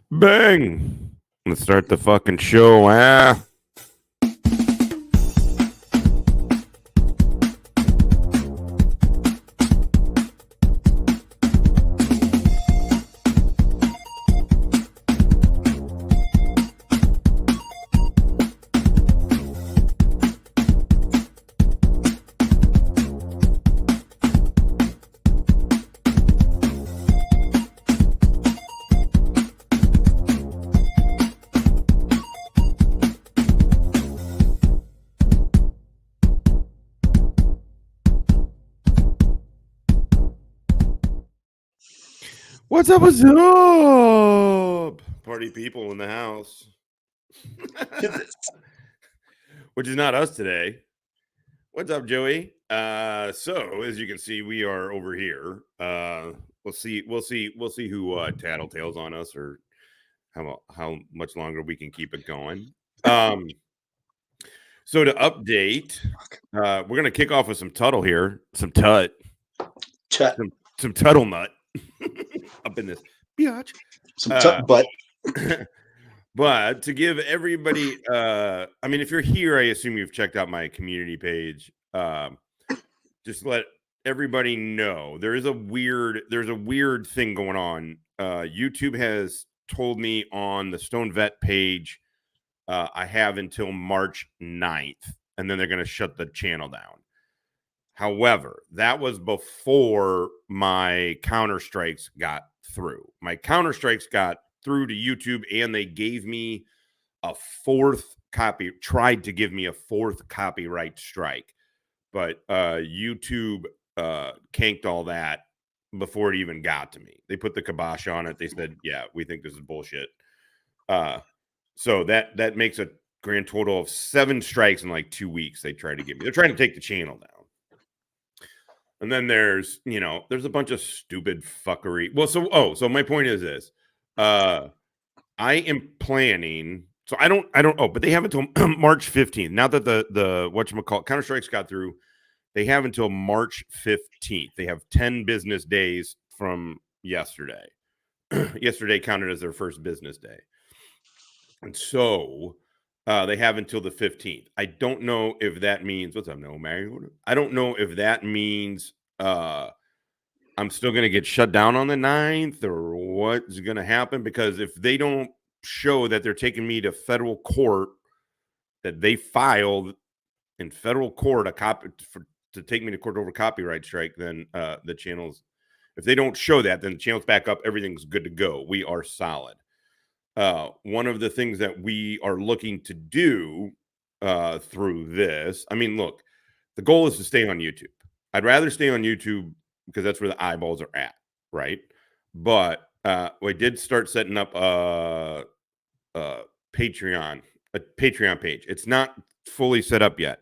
Bang! Let's start the fucking show, ah. What's up? What's up? Party people in the house. Which is not us today. What's up, Joey? So as you can see, we are over here. We'll see who tattletales on us, or how much longer we can keep it going. So to update, we're gonna kick off with some Tuttle here, some Tuttle nut up in this biatch. But But to give everybody, I mean, if you're here, I assume you've checked out my community page. Just let everybody know there's a weird thing going on. YouTube has told me on the Stone Vet page I have until March 9th, and then they're going to shut the channel down. However, that was before my Counter-Strikes got through. My Counter-Strikes got through to YouTube, and they gave me a tried to give me a fourth copyright strike. But YouTube canked all that before it even got to me. They put the kibosh on it. They said, yeah, we think this is bullshit. So that makes a grand total of 7 strikes in like 2 weeks they tried to give me. They're trying to take the channel down. And then there's a bunch of stupid fuckery. Well, so my point is this. I am planning. So I don't but they have until March 15th. Now that the whatchamacallit Counter-Strikes got through, they have until March 15th. They have 10 business days from yesterday. Yesterday counted as their first business day. And so they have until the 15th. I don't know if that means what's up, no Mary. I don't know if that means I'm still going to get shut down on the 9th or what's going to happen, because if they don't show that they're taking me to federal court, that they filed in federal court to take me to court over copyright strike, then the channels, if they don't show that, then the channel's back up. Everything's good to go. We are solid. One of the things that we are looking to do through this, I mean, look, the goal is to stay on YouTube. I'd rather stay on YouTube because that's where the eyeballs are at, right? But we did start setting up a Patreon page. It's not fully set up yet,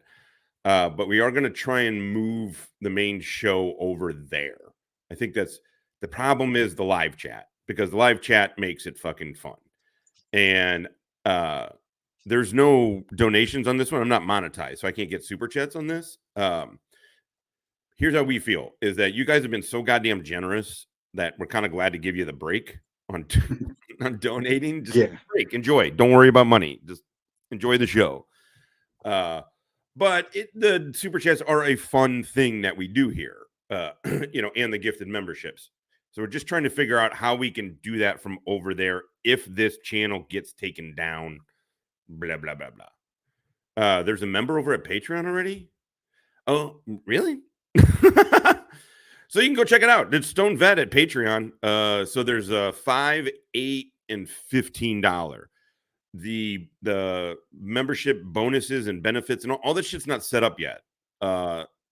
but we are going to try and move the main show over there. I think that's the problem is the live chat, because the live chat makes it fucking fun. And there's no donations on this one. I'm not monetized, so I can't get super chats on this. Here's how we feel, is that you guys have been so goddamn generous that we're kind of glad to give you the break on donating. Just break, enjoy. Don't worry about money. Just enjoy the show. But the super chats are a fun thing that we do here, and the gifted memberships. So we're just trying to figure out how we can do that from over there if this channel gets taken down, blah, blah, blah, blah. There's a member over at Patreon already? Oh, really? So you can go check it out. It's Stone Vet at Patreon. So there's a $5, $8, and $15. The membership bonuses and benefits and all that shit's not set up yet.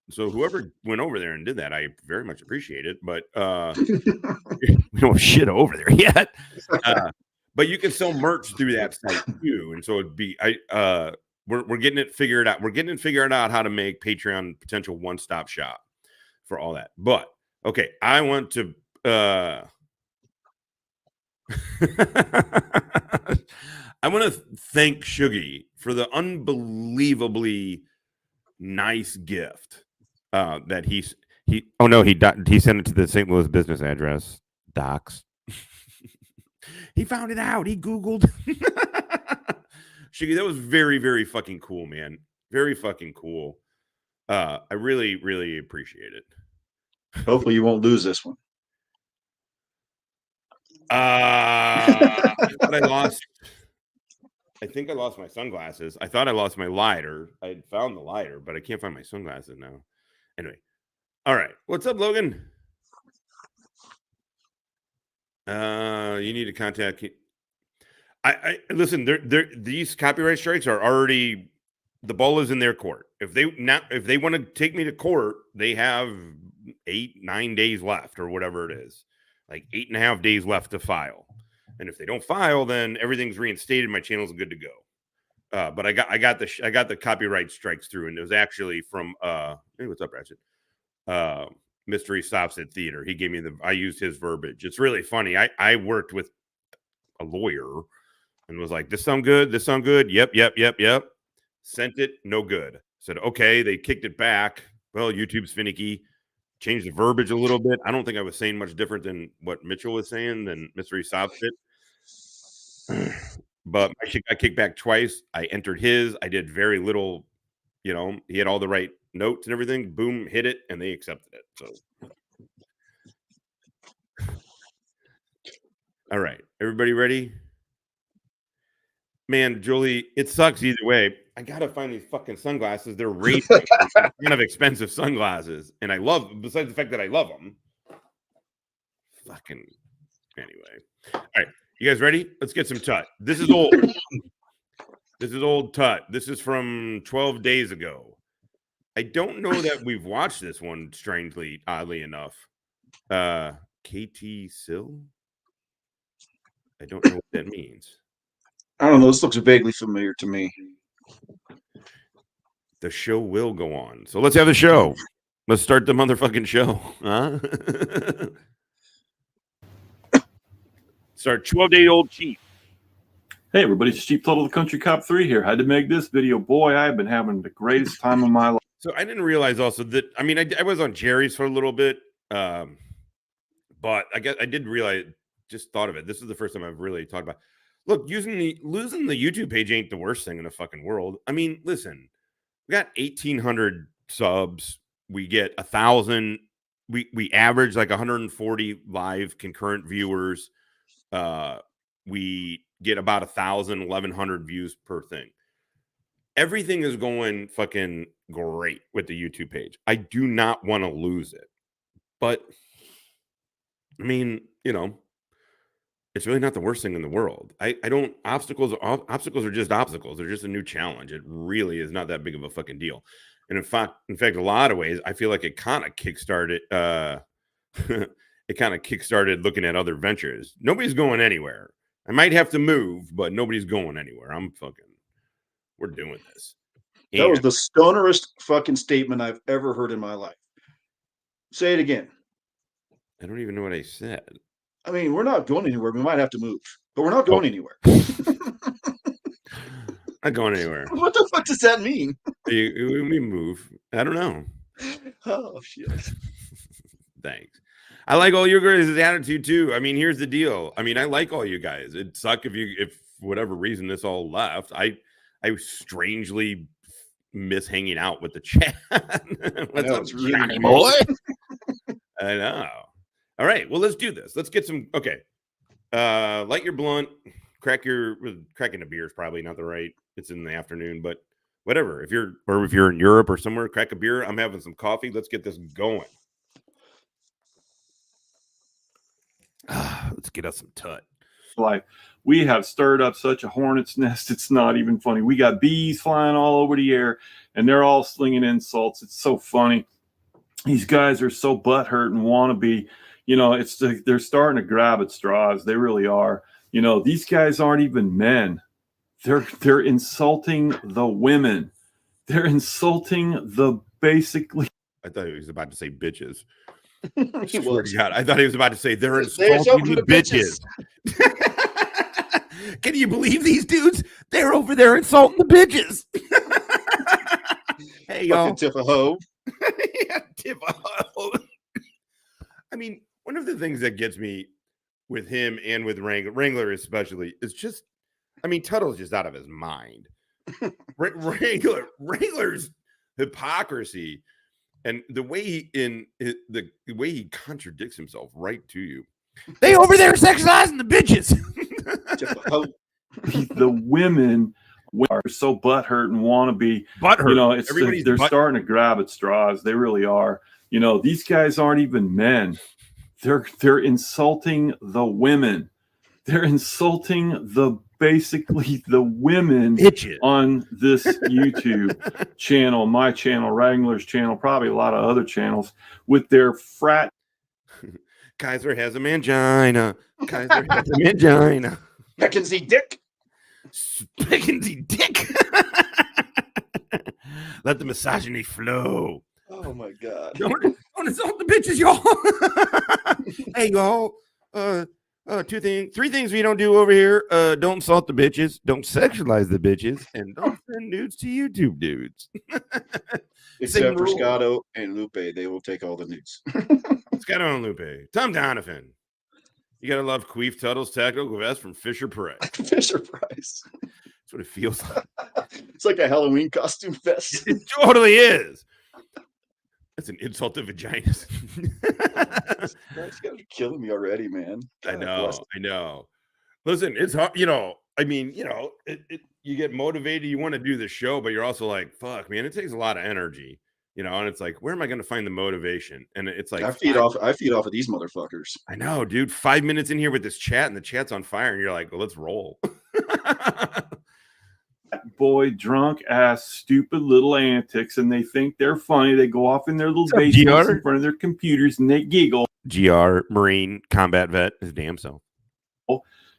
So whoever went over there and did that, I very much appreciate it. But we don't have shit over there yet. But you can sell merch through that site too. And so it'd be we're getting it figured out. We're getting it figured out how to make Patreon potential one-stop shop for all that. But okay, I want to I want to thank Shuggy for the unbelievably nice gift that he sent it to the St. Louis business address, Docs. He found it out. He Googled. Shiggy, that was very, very fucking cool, man. Very fucking cool. I really, really appreciate it. Hopefully you won't lose this one. I thought I lost. I think I lost my sunglasses. I thought I lost my lighter. I had found the lighter, but I can't find my sunglasses now. Anyway, all right. What's up, Logan? You need to contact. I listen. These copyright strikes are already. The ball is in their court. If they want to take me to court, they have 8-9 days left or whatever it is, like 8.5 days left to file. And if they don't file, then everything's reinstated. My channel's good to go. But I got the copyright strikes through, and it was actually from hey, what's up, Ratchet? Mystery Stops at Theater. He gave me I used his verbiage. It's really funny. I worked with a lawyer and was like, this sound good? This sound good? Yep. Sent it, no good. Said, okay, they kicked it back. Well, YouTube's finicky. Changed the verbiage a little bit. I don't think I was saying much different than what Mitchell was saying than Mystery Stops it. But my shit got kicked back twice. I entered his. I did very little, he had all the right notes and everything. Boom, hit it, and they accepted it. So, all right, everybody ready? Man, Julie, it sucks either way. I gotta find these fucking sunglasses. They're kind of expensive sunglasses, and I love. Besides the fact that I love them, fucking. Anyway, all right, you guys ready? Let's get some Tut. This is old. This is old Tut. This is from 12 days ago. I don't know that we've watched this one. Oddly enough, KT Sill. I don't know what that means. I don't know. This looks vaguely familiar to me. The show will go on. So let's have the show. Let's start the motherfucking show. Huh? Start 12-day-old Chief. Hey everybody, it's Chief Tuttle, the Country Cop 3 here. Had to make this video. Boy, I've been having the greatest time of my life. So I didn't realize also that, I was on Jerry's for a little bit. But I guess I did realize, just thought of it. This is the first time I've really talked about. Look, losing the YouTube page ain't the worst thing in the fucking world. I mean, listen, we got 1,800 subs. We get 1,000. We average like 140 live concurrent viewers. We get about 1,000, 1,100 views per thing. Everything is going fucking great with the YouTube page. I do not want to lose it, but I mean, it's really not the worst thing in the world. I don't. Obstacles are just obstacles. They're just a new challenge. It really is not that big of a fucking deal. And in fact, a lot of ways, I feel like it kind of kickstarted. It kind of kickstarted looking at other ventures. Nobody's going anywhere. I might have to move, but nobody's going anywhere. We're doing this. That was the stonerest fucking statement I've ever heard in my life. Say it again. I don't even know what I said. I mean, we're not going anywhere. We might have to move, but we're not going anywhere. Not going anywhere. What the fuck does that mean? We move. I don't know. Oh, shit. Thanks. I like all your guys' attitude too. I mean, here's the deal. I mean, I like all you guys. It'd suck if for whatever reason this all left. I strangely miss hanging out with the chat. What's up, Johnny boy? I know. All right, well, let's do this. Let's get some. Okay, light your blunt, cracking a beer is probably not the right. It's in the afternoon, but whatever. If you're in Europe or somewhere, crack a beer. I'm having some coffee. Let's get this going. Let's get us some Tut. Life. We have stirred up such a hornet's nest. It's not even funny. We got bees flying all over the air, and they're all slinging insults. It's so funny. These guys are so butthurt and want to be. They're starting to grab at straws. They really are. These guys aren't even men. They're insulting the women. They're insulting the basically. I thought he was about to say bitches. He was. God, I thought he was about to say they're insulting the bitches. Can you believe these dudes? They're over there insulting the bitches. Hey, y'all. Tiff-a-ho. Yeah, Tiff-a-ho. I mean, one of the things that gets me with him and with Wrangler especially. It's just, I mean, Tuttle's just out of his mind. Wrangler's hypocrisy and the way the way he contradicts himself right to you. They over there sexualizing the bitches. The women are so butthurt and want to be Butthurt. You know, they're starting to grab at straws. They really are. You know, these guys aren't even men. They're insulting the women. They're insulting basically the women on this YouTube channel, my channel, Wrangler's channel, probably a lot of other channels with their frat. Kaiser has a mangina. Kaiser has a mangina. Mackenzie Dick. Mackenzie Dick. Let the misogyny flow. Oh my God. Don't insult the bitches, y'all. Hey, y'all. Three things we don't do over here. Don't insult the bitches, don't sexualize the bitches, and don't send nudes to YouTube dudes. Except for Scotto and Lupe, they will take all the nudes. Scotto and Lupe. Tom Donovan. You gotta love Queef Tuttle's tactical vest from Fisher Price. Fisher Price. That's what it feels like. It's like a Halloween costume vest. It totally is. That's an insult to vaginas. That's got to killing me already, man. God, I know. Listen, it's hard. You know, I mean, you know, you get motivated. You want to do the show, but you're also like, fuck, man, it takes a lot of energy. You know, and it's like, where am I going to find the motivation? And it's like, I feed off of these motherfuckers. I know, dude. 5 minutes in here with this chat, and the chat's on fire, and you're like, well, let's roll. Boy, drunk ass, stupid little antics, and they think they're funny. They go off in their little basements in front of their computers and they giggle. GR, Marine, combat vet, his damn self.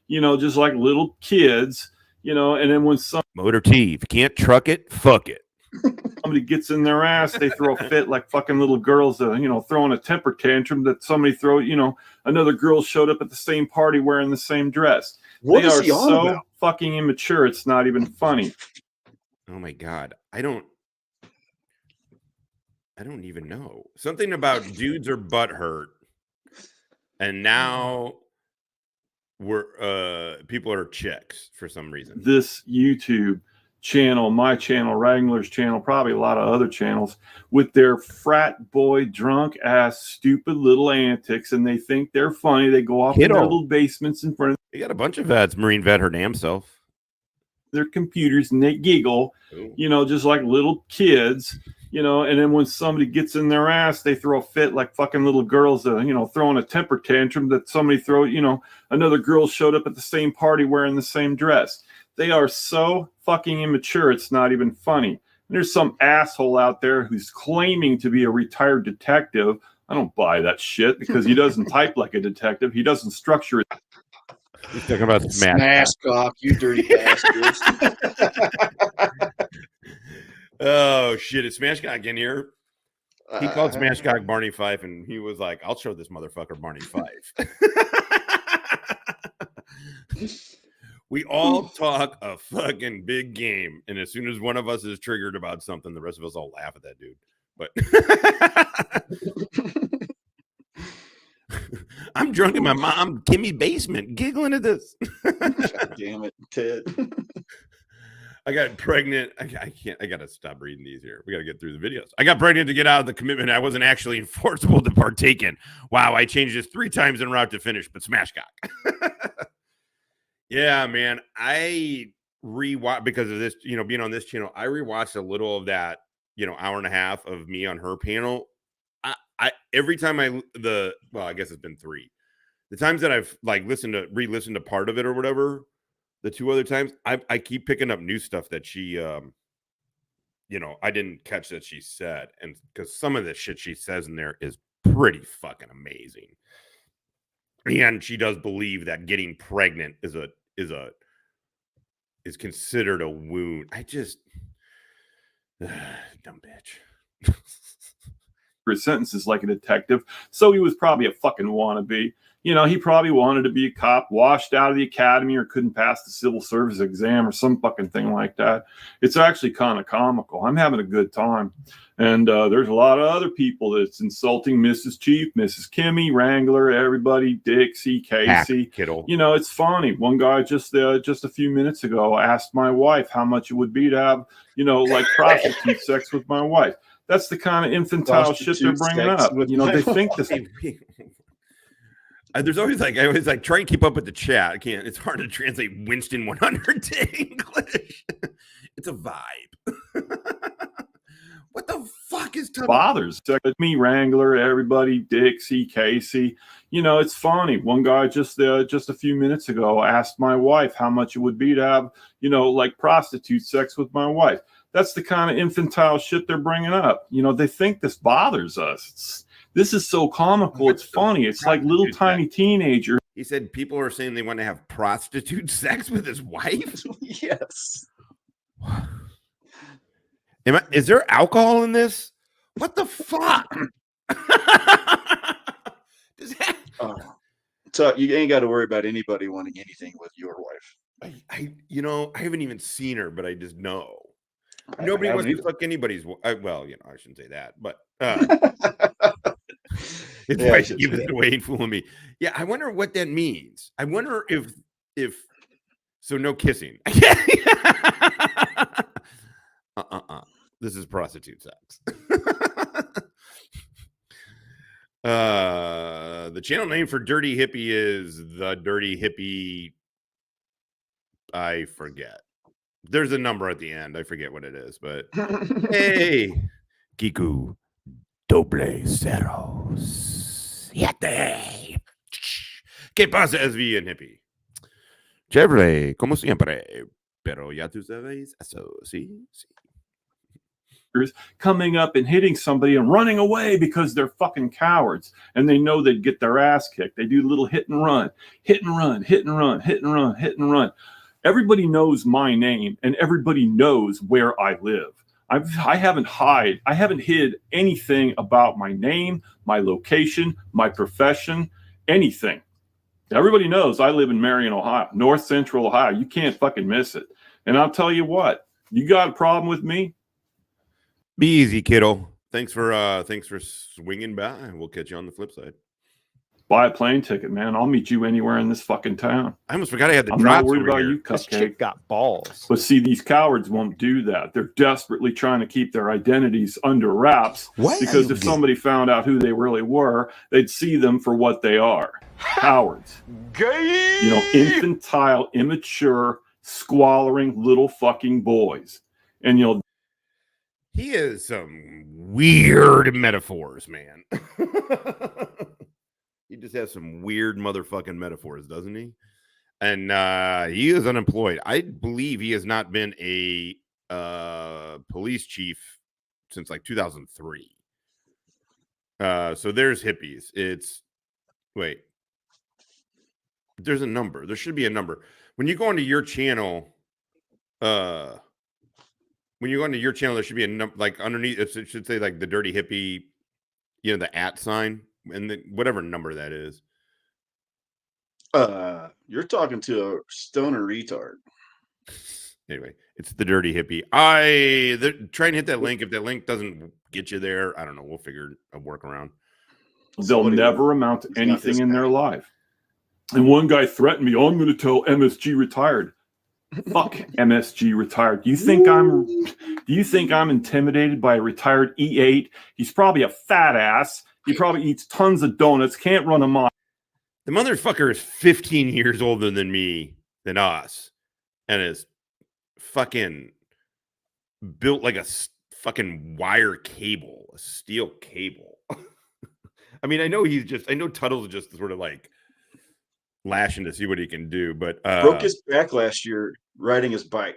You know, just like little kids, you know, and then when Motor T, if you can't truck it, fuck it. Somebody gets in their ass, they throw a fit like fucking little girls, you know, throwing a temper tantrum that somebody another girl showed up at the same party wearing the same dress. They are so fucking immature. It's not even funny. Oh my God. I don't even know. Something about dudes are butthurt. And now people are chicks for some reason. This YouTube channel, my channel, Wrangler's channel, probably a lot of other channels with their frat boy, drunk ass, stupid little antics, and they think they're funny. They go off in their little basements in front of. They got a bunch of vets, Marine vet, her damn self. Their computers and they giggle, you know, just like little kids, you know, and then when somebody gets in their ass, they throw a fit like fucking little girls, you know, throwing a temper tantrum that somebody another girl showed up at the same party wearing the same dress. They are so fucking immature. It's not even funny. And there's some asshole out there who's claiming to be a retired detective. I don't buy that shit because he doesn't type like a detective. He doesn't structure it. He's talking about smash cock, you dirty bastards. Oh shit! Is Smashcock in here? He called Smashcock Barney Fife, and he was like, "I'll show this motherfucker Barney Fife." We all talk a fucking big game, and as soon as one of us is triggered about something, the rest of us all laugh at that dude. But I'm drunk in my mom Kimmy basement, giggling at this. God damn it, Ted. I got pregnant. I can't. I gotta stop reading these here. We gotta get through the videos. I got pregnant to get out of the commitment I wasn't actually enforceable to partake in. Wow, I changed this 3 times en route to finish, but Smashcock. Yeah, man. I rewatch because of this, you know, being on this channel. I rewatched a little of that, you know, hour and a half of me on her panel. I every time I guess it's been 3. The times that I've like re-listened to part of it or whatever, the 2 other times, I keep picking up new stuff that she, you know, I didn't catch that she said, and because some of the shit she says in there is pretty fucking amazing. And she does believe that getting pregnant is considered a wound. I just dumb bitch. His sentences like a detective, so he was probably a fucking wannabe. You know, he probably wanted to be a cop, washed out of the academy, or couldn't pass the civil service exam or some fucking thing like that. It's actually kind of comical. I'm having a good time. And there's a lot of other people that's insulting Mrs. Chief, Mrs. Kimmy, Wrangler, everybody, Dixie, Casey. Kittle. You know, it's funny. One guy just a few minutes ago asked my wife how much it would be to have, you know, like prostitute sex with my wife. That's the kind of infantile shit they're bringing up. You know, they think this. There's always like, I always like try and keep up with the chat. I can't. It's hard to translate Winston 100 to English. It's a vibe. What the fuck is bothers me? Wrangler, everybody, Dixie, Casey. You know, it's funny. One guy just a few minutes ago asked my wife how much it would be to have, you know, like prostitute sex with my wife. That's the kind of infantile shit they're bringing up. You know, they think this bothers us. This is so comical. It's funny. It's like little tiny teenagers. He said people are saying they want to have prostitute sex with his wife. Yes. Is there alcohol in this? What the fuck? So you ain't got to worry about anybody wanting anything with your wife. I haven't even seen her, but I just know. Nobody wants to fuck anybody's. Well, you know, I shouldn't say that, but it's why she gives it away and fooling me. Yeah, I wonder what that means. I wonder if so no kissing. This is prostitute sex. The channel name for Dirty Hippie is the Dirty Hippie. I forget. There's a number at the end. I forget what it is, but hey, Kiku doble cero siete. ¿Qué pasa, SV and Hippie? Chévere, como siempre. Pero ya tú sabes eso, sí. Coming up and hitting somebody and running away because they're fucking cowards and they know they'd get their ass kicked. They do little hit and run, hit and run, hit and run, hit and run, hit and run. Everybody knows my name and everybody knows where I live. I haven't hid anything about my name, my location, my profession, anything. Everybody knows I live in Marion, Ohio, North Central Ohio. You can't fucking miss it. And I'll tell you what, you got a problem with me? Be easy, kiddo. Thanks for swinging by. We'll catch you on the flip side. Buy a plane ticket, man. I'll meet you anywhere in this fucking town. I almost forgot I had the I'm drops. not worried about here. you, This chick got balls. But see, these cowards won't do that. They're desperately trying to keep their identities under wraps because if somebody found out who they really were, they'd see them for what they are. Cowards. Gay! You know, infantile, immature, squalling little fucking boys. And you know, He has some weird metaphors, man. He just has some weird motherfucking metaphors, doesn't he? And he is unemployed. I believe he has not been a police chief since like 2003. So there's hippies. There's a number. There should be a number. When you go into your channel, there should be a number like underneath. It should say like the Dirty Hippie, you know, the @ sign and whatever number that is. You're talking to a stoner retard. Anyway, it's the Dirty Hippie. Try and hit that link. If that link doesn't get you there, I don't know. We'll figure a workaround. they'll never amount to anything in their life. And one guy threatened me, I'm going to tell MSG retired. Fuck MSG retired. Do you think I'm intimidated by a retired E8? He's probably a fat ass. He probably eats tons of donuts, can't run a mile. The motherfucker is 15 years older than us, and is fucking built like a fucking wire cable, a steel cable. I mean, I know Tuttle's just sort of like lashing to see what he can do, but broke his back last year riding his bike,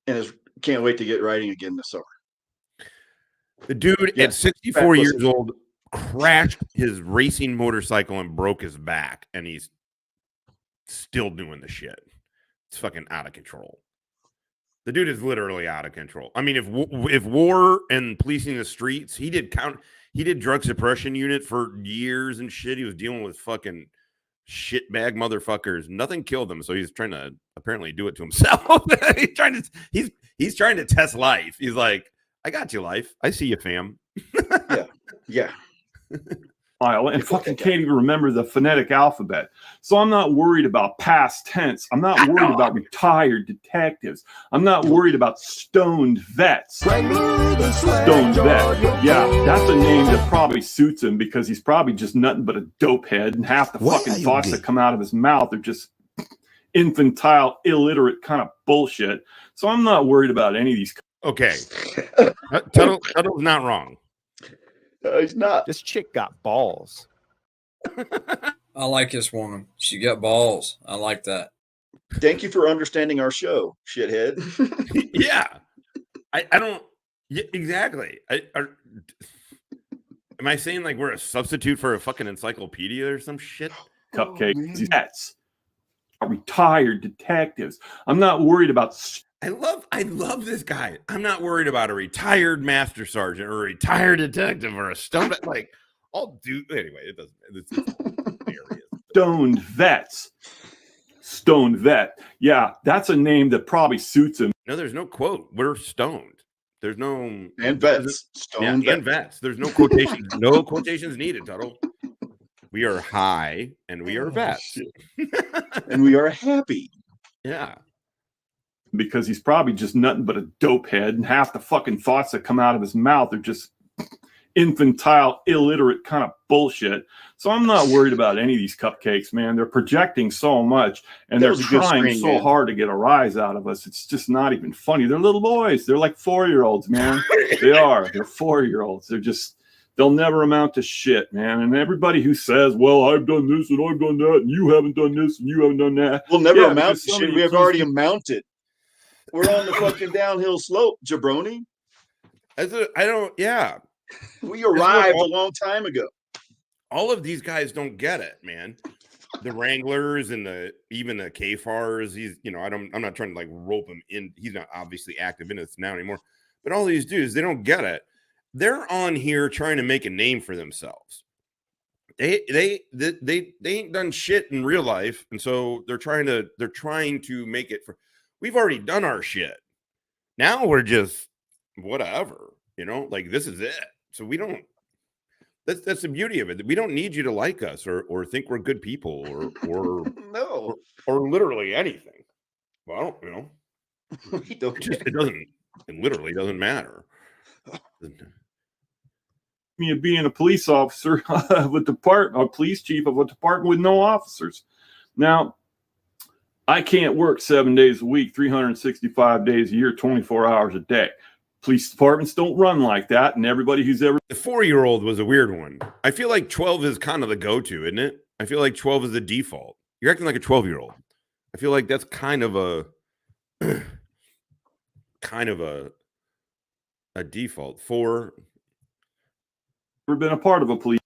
and can't wait to get riding again this summer. The dude at 64 years old crashed his racing motorcycle and broke his back, and he's still doing the shit. It's fucking out of control. The dude is literally out of control. I mean, if war and policing the streets, he did drug suppression unit for years and shit. He was dealing with fucking shitbag motherfuckers. Nothing killed them, so he's trying to apparently do it to himself. he's trying to test life. He's like, I got you, life. I see you, fam. Yeah. And fucking can't even remember the phonetic alphabet. So I'm not worried about past tense. I'm not worried about retired detectives. I'm not worried about stoned vets. Stoned vet. Yeah, that's a name that probably suits him because he's probably just nothing but a dope head, and half the fucking thoughts that come out of his mouth are just infantile, illiterate kind of bullshit. So I'm not worried about any of these. Okay. Tuttle's not wrong. He's not. This chick got balls. I like this woman. She got balls. I like that. Thank you for understanding our show, shithead. Yeah. I don't. Yeah, exactly. Am I saying like we're a substitute for a fucking encyclopedia or some shit? Cupcakes. Vets. Retired detectives. I'm not worried about. I love this guy. I'm not worried about a retired master sergeant or a retired detective or a stone. Like, I'll do anyway. It doesn't. It's hilarious. Stoned vets. Stoned vet. Yeah, that's a name that probably suits him. No, there's no quote. We're stoned. There's no And vets. Stone and vets. There's no quotations. No quotations needed, Tuttle. We are high and we are vets. And we are happy. Yeah. Because he's probably just nothing but a dope head, and half the fucking thoughts that come out of his mouth are just infantile, illiterate kind of bullshit. So I'm not worried about any of these cupcakes, man. They're projecting so much, and they're trying so hard to get a rise out of us. It's just not even funny. They're little boys. They're like 4-year-olds, man. They are. They're 4-year-olds. They'll never amount to shit, man. And everybody who says, well, I've done this and I've done that, and you haven't done this and you haven't done that. We'll never amount to shit. We have already amounted. We're on the fucking downhill slope, jabroni. Yeah. We arrived a long time ago. All of these guys don't get it, man. The Wranglers and even the KFARs. I'm not trying to like rope him in. He's not obviously active in this now anymore. But all these dudes, they don't get it. They're on here trying to make a name for themselves. They ain't done shit in real life, and so they're trying to make it for. We've already done our shit. Now we're just whatever, like this is it. So we don't. That's the beauty of it. We don't need you to like us or think we're good people or no or literally anything. Well, we don't. It literally doesn't matter. Me of being a police officer of a police chief of a department with no officers. Now, I can't work 7 days a week, 365 days a year, 24 hours a day. Police departments don't run like that, and everybody who's ever... The 4-year-old was a weird one. I feel like 12 is kind of the go-to, isn't it? I feel like 12 is the default. You're acting like a 12-year-old. I feel like that's kind of a default for... Never been a part of a police.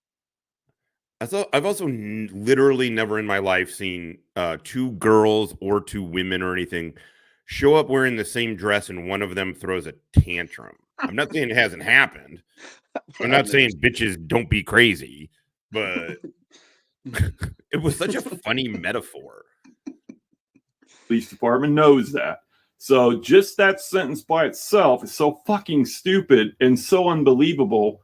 I've also literally never in my life seen 2 girls or 2 women or anything show up wearing the same dress and one of them throws a tantrum. I'm not saying it hasn't happened. I'm not saying bitches don't be crazy, but it was such a funny metaphor. Police department knows that. So just that sentence by itself is so fucking stupid and so unbelievable.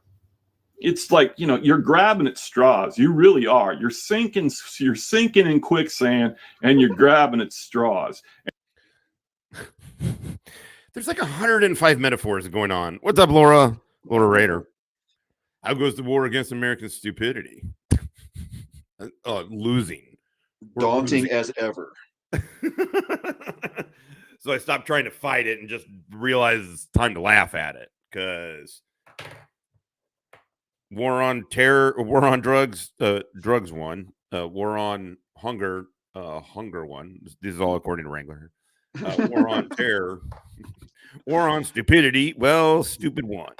It's like, you're grabbing at straws. You really are. You're sinking in quicksand and you're grabbing at straws. There's like 105 metaphors going on. What's up, Laura? Laura Raider. How goes the war against American stupidity? Losing. Daunting as ever. So I stopped trying to fight it and just realized it's time to laugh at it because war on terror, war on drugs, drugs won. War on hunger, hunger won. This is all according to Wrangler. War on terror, war on stupidity. Well, stupid won.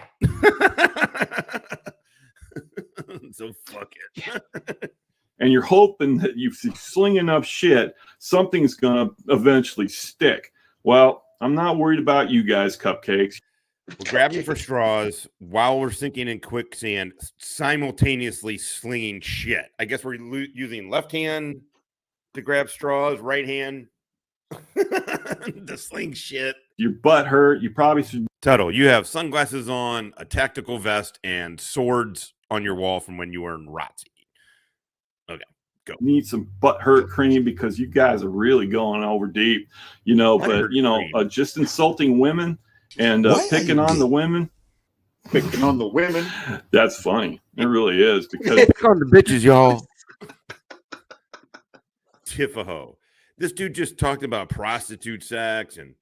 So fuck it. And you're hoping that you sling enough shit, something's gonna eventually stick. Well, I'm not worried about you guys, cupcakes. We're grabbing for straws while we're sinking in quicksand, simultaneously slinging shit. I guess we're using left hand to grab straws, right hand. The sling shit. Your butt hurt. You probably should Tuttle, you have sunglasses on, a tactical vest, and swords on your wall from when you were in ROTC. need some butt hurt cream because you guys are really going over deep, you know. But you know, just insulting women and picking on the women. Picking on the women. That's funny. It really is because Pick on the bitches, y'all. Tifaho. This dude just talked about prostitute sex and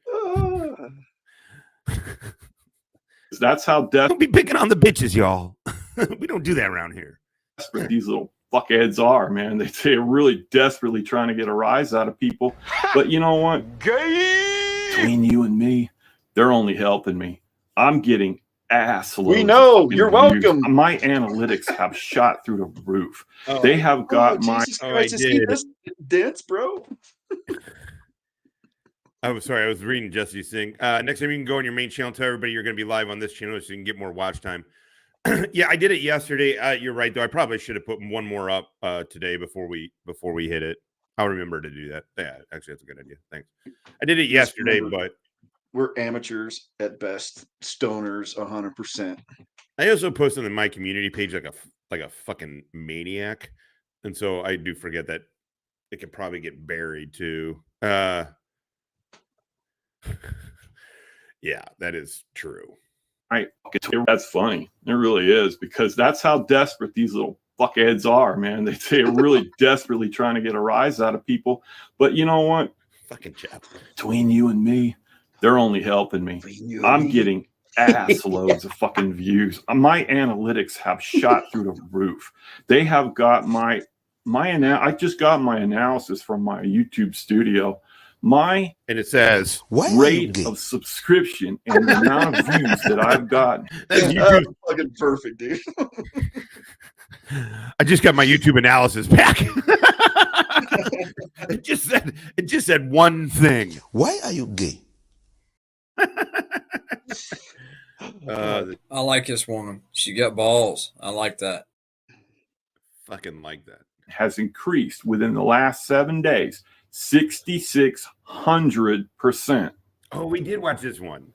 that's how don't be picking on the bitches, y'all. We don't do that around here. desperate these little fuckheads are, man. They're really desperately trying to get a rise out of people. But you know what? Between you and me, they're only helping me. I'm getting ass loads. We know. You're views. welcome. My analytics have shot through the roof. They have got my. Jesus Christ, is he this dense, bro? I was sorry, I was reading Jesse's thing. Next time you can go on your main channel, tell everybody you're going to be live on this channel so you can get more watch time. Yeah, I did it yesterday. You're right, though. I probably should have put one more up today before we hit it. I'll remember to do that. Yeah, actually, that's a good idea. Thanks. I did it yesterday, but we're amateurs at best, stoners 100%. I also post on my community page like a fucking maniac, and so I do forget that it could probably get buried too. Yeah, that is true. Right. That's funny. It really is because that's how desperate these little fuckheads are, man. They're really desperately trying to get a rise out of people. But you know what? Fucking chap. Between you and me, they're only helping me. I'm getting ass loads of fucking views. My analytics have shot through the roof. They have got I just got my analysis from my YouTube studio. And it says rate of subscription and the amount of views that I've gotten. That's fucking perfect, dude. I just got my YouTube analysis back. It just said one thing. Why are you gay? I like this woman. She got balls. I like that. Fucking like that. Has increased within the last 7 days. 6,600%. Oh, we did watch this one.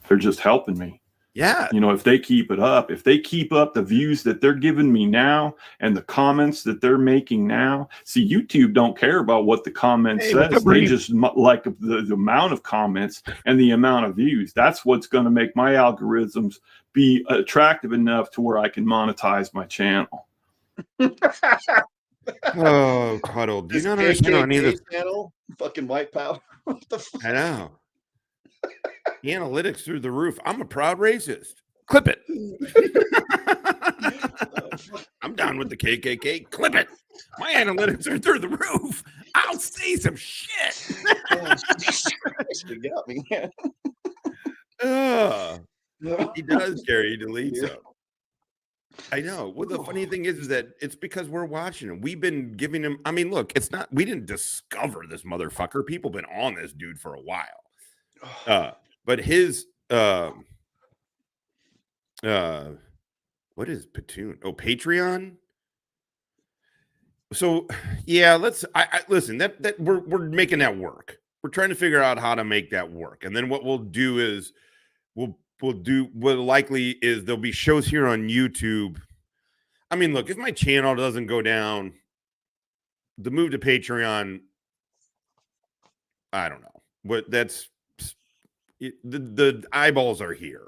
They're just helping me. Yeah. You know, if they keep it up, if they keep up the views that they're giving me now and the comments that they're making now. See, YouTube don't care about what the comment says. They just like the amount of comments and the amount of views. That's what's going to make my algorithms be attractive enough to where I can monetize my channel. Oh, Cuddle. Do you not understand any of this? Channel? Fucking white power. What the fuck? I know. The analytics through the roof. I'm a proud racist. Clip it. I'm down with the KKK. Clip it. My analytics are through the roof. I'll say some shit. You got me, man. He does, Gary. He deletes them. I know. Well, the funny thing is that it's because we're watching him. We've been giving him. I mean, look, it's not. We didn't discover this motherfucker. People been on this dude for a while. But his what is Patoon? Oh, Patreon. So yeah, let's. I listen. That we're making that work. We're trying to figure out how to make that work, and then what we'll do is we'll do what likely is there'll be shows here on YouTube. I mean, look, if my channel doesn't go down, the move to Patreon, I don't know. But that's the eyeballs are here,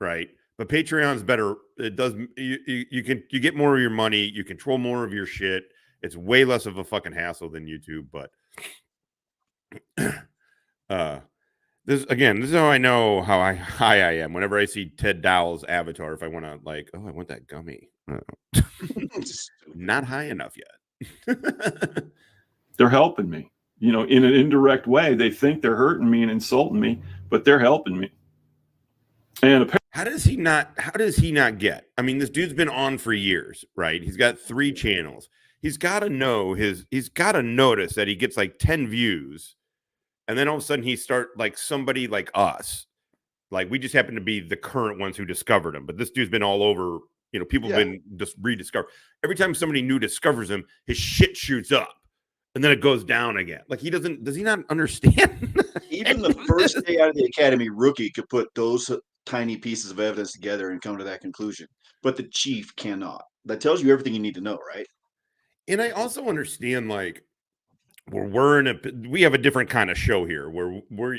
right? But Patreon's better. It does you get more of your money, you control more of your shit. It's way less of a fucking hassle than YouTube, but this is how I know how high I am. Whenever I see Ted Dowell's avatar, if I want to I want that gummy. Not high enough yet. They're helping me, you know, in an indirect way. They think they're hurting me and insulting me, but they're helping me. And how does he not get? I mean, this dude's been on for years, right? He's got 3 channels. He's got to notice that he gets like 10 views. And then all of a sudden he start like somebody like us, like we just happen to be the current ones who discovered him. But this dude's been all over, you know, people have been just rediscovered. Every time somebody new discovers him, his shit shoots up. and then it goes down again. Like does he not understand? Even the first day out of the academy rookie could put those tiny pieces of evidence together and come to that conclusion. But the chief cannot. That tells you everything you need to know, right? And I also understand, like, we have a different kind of show here where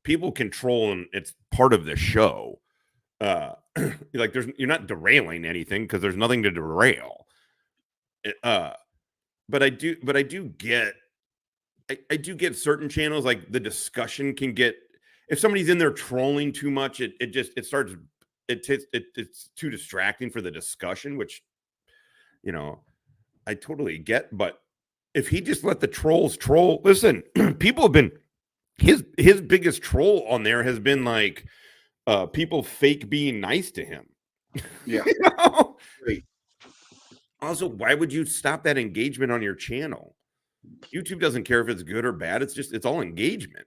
people control, and it's part of the show. Like you're not derailing anything because there's nothing to derail. But I do get certain channels, like the discussion can get, if somebody's in there trolling too much, it's too distracting for the discussion, which, I totally get. But if he just let the trolls troll, listen, people have been, his biggest troll on there has been like people fake being nice to him. Yeah. Great. Also, why would you stop that engagement on your channel? YouTube doesn't care if it's good or bad. It's all engagement.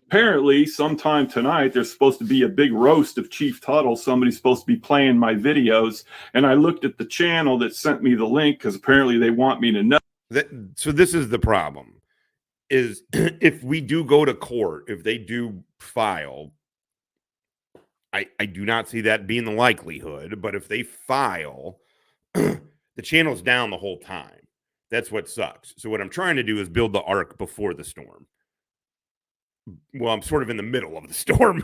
Apparently, sometime tonight, there's supposed to be a big roast of Chief Tuttle. Somebody's supposed to be playing my videos. And I looked at the channel that sent me the link because apparently they want me to know. So this is the problem, is if we do go to court, if they do file, I do not see that being the likelihood. But if they file, the channel's down the whole time. That's what sucks. So what I'm trying to do is build the arc before the storm. Well, I'm sort of in the middle of the storm,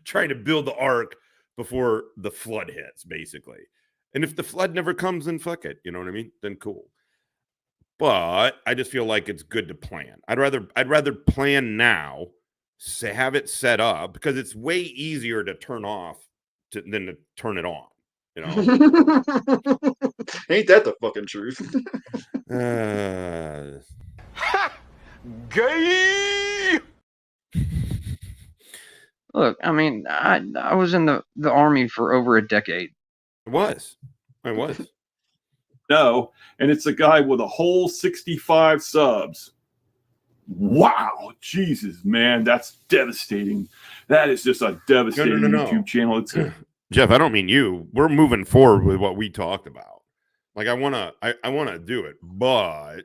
trying to build the arc before the flood hits, basically. And if the flood never comes, then fuck it. You know what I mean? Then cool. But I just feel like it's good to plan. I'd rather plan now, have it set up, because it's way easier to turn off than to turn it on. Ain't that the fucking truth? Gay. Look, I mean, I was in the Army for over a decade. I was. No, and it's a guy with a whole 65 subs. Wow, Jesus, man, that's devastating. That is just a devastating YouTube channel. It's Jeff, I don't mean you. We're moving forward with what we talked about. Like, I want to do it, but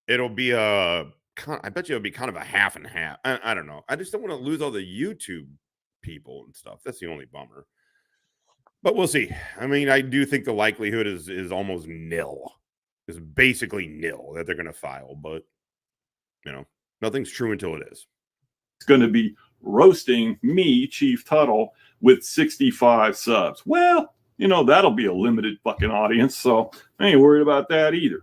it'll be I bet you it'll be kind of a half and half. I don't know. I just don't want to lose all the YouTube people and stuff. That's the only bummer. But we'll see. I mean, I do think the likelihood is almost nil. It's basically nil that they're going to file, but nothing's true until it is. It's going to be roasting me, Chief Tuttle, with 65 subs. Well, that'll be a limited fucking audience, so I ain't worried about that either.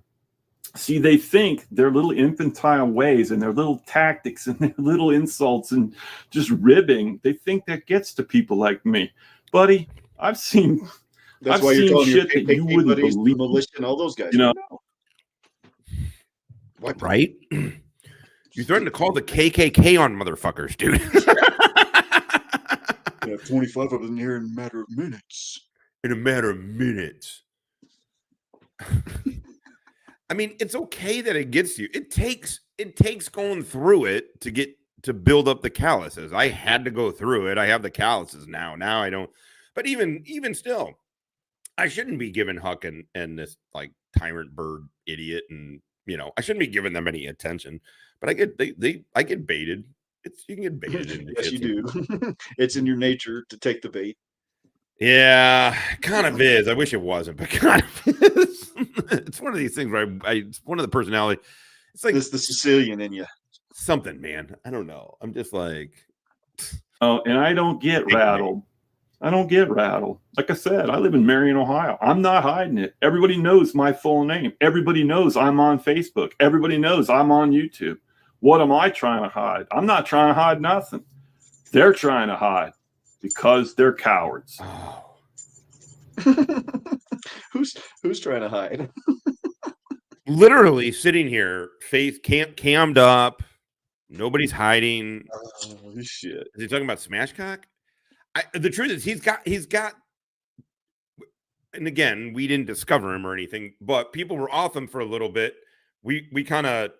See, they think their little infantile ways and their little tactics and their little insults and just ribbing, they think that gets to people like me. Buddy, I've seen shit that you wouldn't believe. Militia and all those guys. What? Right? You threatened to call the KKK on motherfuckers, dude. We have 25 of them here in a matter of minutes. I mean, it's okay that it gets you. It takes going through it to build up the calluses. I had to go through it. I have the calluses now. Now I don't. But even still, I shouldn't be giving Huck and this like tyrant bird idiot, and I shouldn't be giving them any attention. But I get baited. You can get baited. Yes, you do. It's in your nature to take the bait. Yeah, kind of is. I wish it wasn't, but kind of is. It's one of these things where it's one of the personality. It's like it's the Sicilian in you. Something, man. I don't know. I'm just like, oh, and I don't get rattled. Like I said, I live in Marion, Ohio. I'm not hiding it. Everybody knows my full name. Everybody knows I'm on Facebook. Everybody knows I'm on YouTube. What am I trying to hide? I'm not trying to hide nothing. They're trying to hide because they're cowards. oh, Who's trying to hide? literally sitting here, face cammed up. Nobody's hiding. Oh, shit. Is he talking about Smashcock? The truth is he's got, and again, we didn't discover him or anything, but people were off him for a little bit. We kind of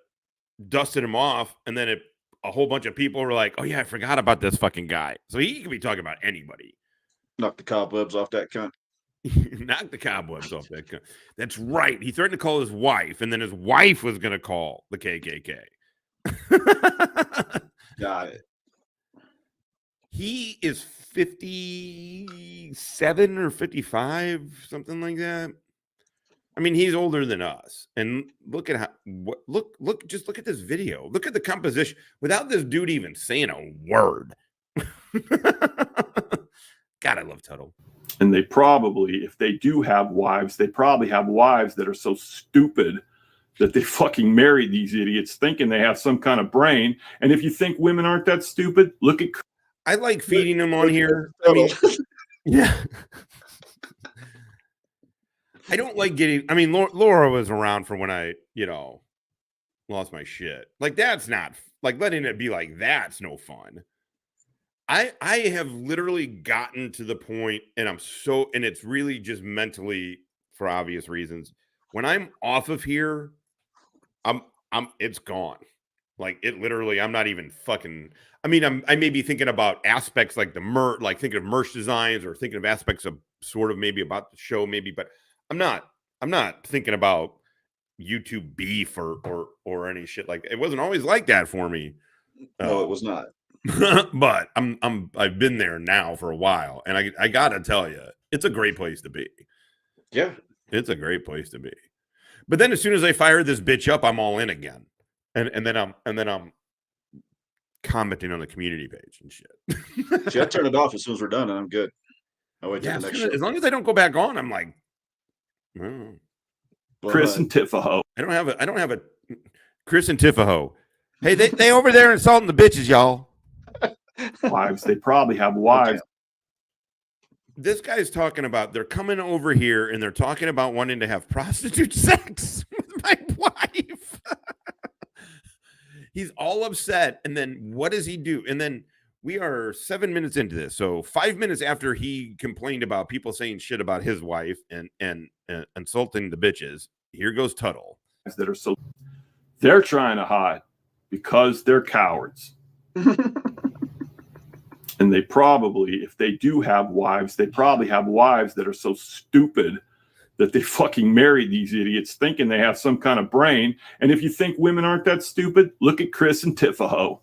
dusted him off, and then a whole bunch of people were like, oh yeah, I forgot about this fucking guy. So he could be talking about anybody. Knock the cobwebs off that cunt. Knock the cobwebs off that. That's right. He threatened to call his wife, and then his wife was going to call the KKK. Got it. He is 57 or 55, something like that. I mean, he's older than us. And look at just look at this video. Look at the composition without this dude even saying a word. God, I love Tuttle. And they probably, if they do have wives, they probably have wives that are so stupid that they fucking married these idiots thinking they have some kind of brain. And if you think women aren't that stupid, look at. I like feeding them on here. I mean, yeah. I don't like getting. I mean, Laura was around for when I, lost my shit. Like that's not like letting it be like that's no fun. I have literally gotten to the point, and and it's really just mentally for obvious reasons. When I'm off of here, it's gone. Like it literally, I'm not even fucking. I mean, I may be thinking about aspects like like thinking of merch designs or thinking of aspects of sort of maybe about the show, maybe, but I'm not thinking about YouTube beef or any shit like that. It wasn't always like that for me. No, it was not. But I've been there now for a while, and I gotta tell you, it's a great place to be. Yeah, it's a great place to be. But then as soon as I fire this bitch up, I'm all in again, and then I'm commenting on the community page and shit. See, I turn it off as soon as we're done, and I'm good. I wait till the next show. As long as I don't go back on, I'm like, oh. Chris and Tifaho. I don't have a Chris and Tifaho. Hey, they over there insulting the bitches, y'all. Wives. They probably have wives. Okay. This guy's talking about they're coming over here and they're talking about wanting to have prostitute sex with my wife. He's all upset. And then what does he do? And then we are 7 minutes into this. So 5 minutes after he complained about people saying shit about his wife and insulting the bitches, here goes Tuttle. That are so they're trying to hide because they're cowards. And they probably, if they do have wives, they probably have wives that are so stupid that they fucking married these idiots thinking they have some kind of brain. And if you think women aren't that stupid, look at Chris and Tifaho.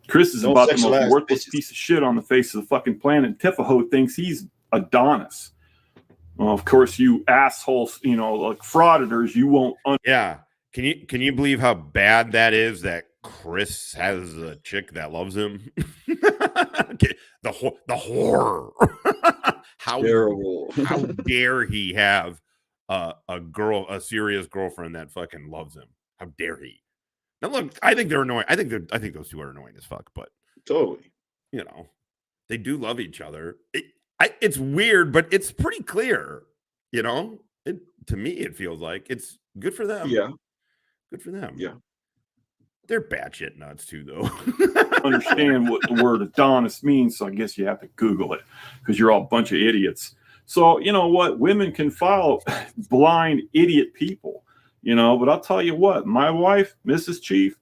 Chris is about the most worthless piece of shit on the face of the fucking planet. Tifaho thinks he's Adonis. Well, of course, you assholes, like frauditors, you won't. Yeah. Can you believe how bad that is that Chris has a chick that loves him? the horror. How terrible. How dare he have a serious girlfriend that fucking loves him? How dare he? Now look, I think they're annoying. I think those two are annoying as fuck, but totally. They do love each other. It's weird, but it's pretty clear, to me, it feels like it's good for them. Yeah. Good for them. Yeah. They're batshit nuts too, though. Understand what the word Adonis means, so I guess you have to Google it because you're all a bunch of idiots. So, you know what? Women can follow blind idiot people, but I'll tell you what, my wife, Mrs. Chief,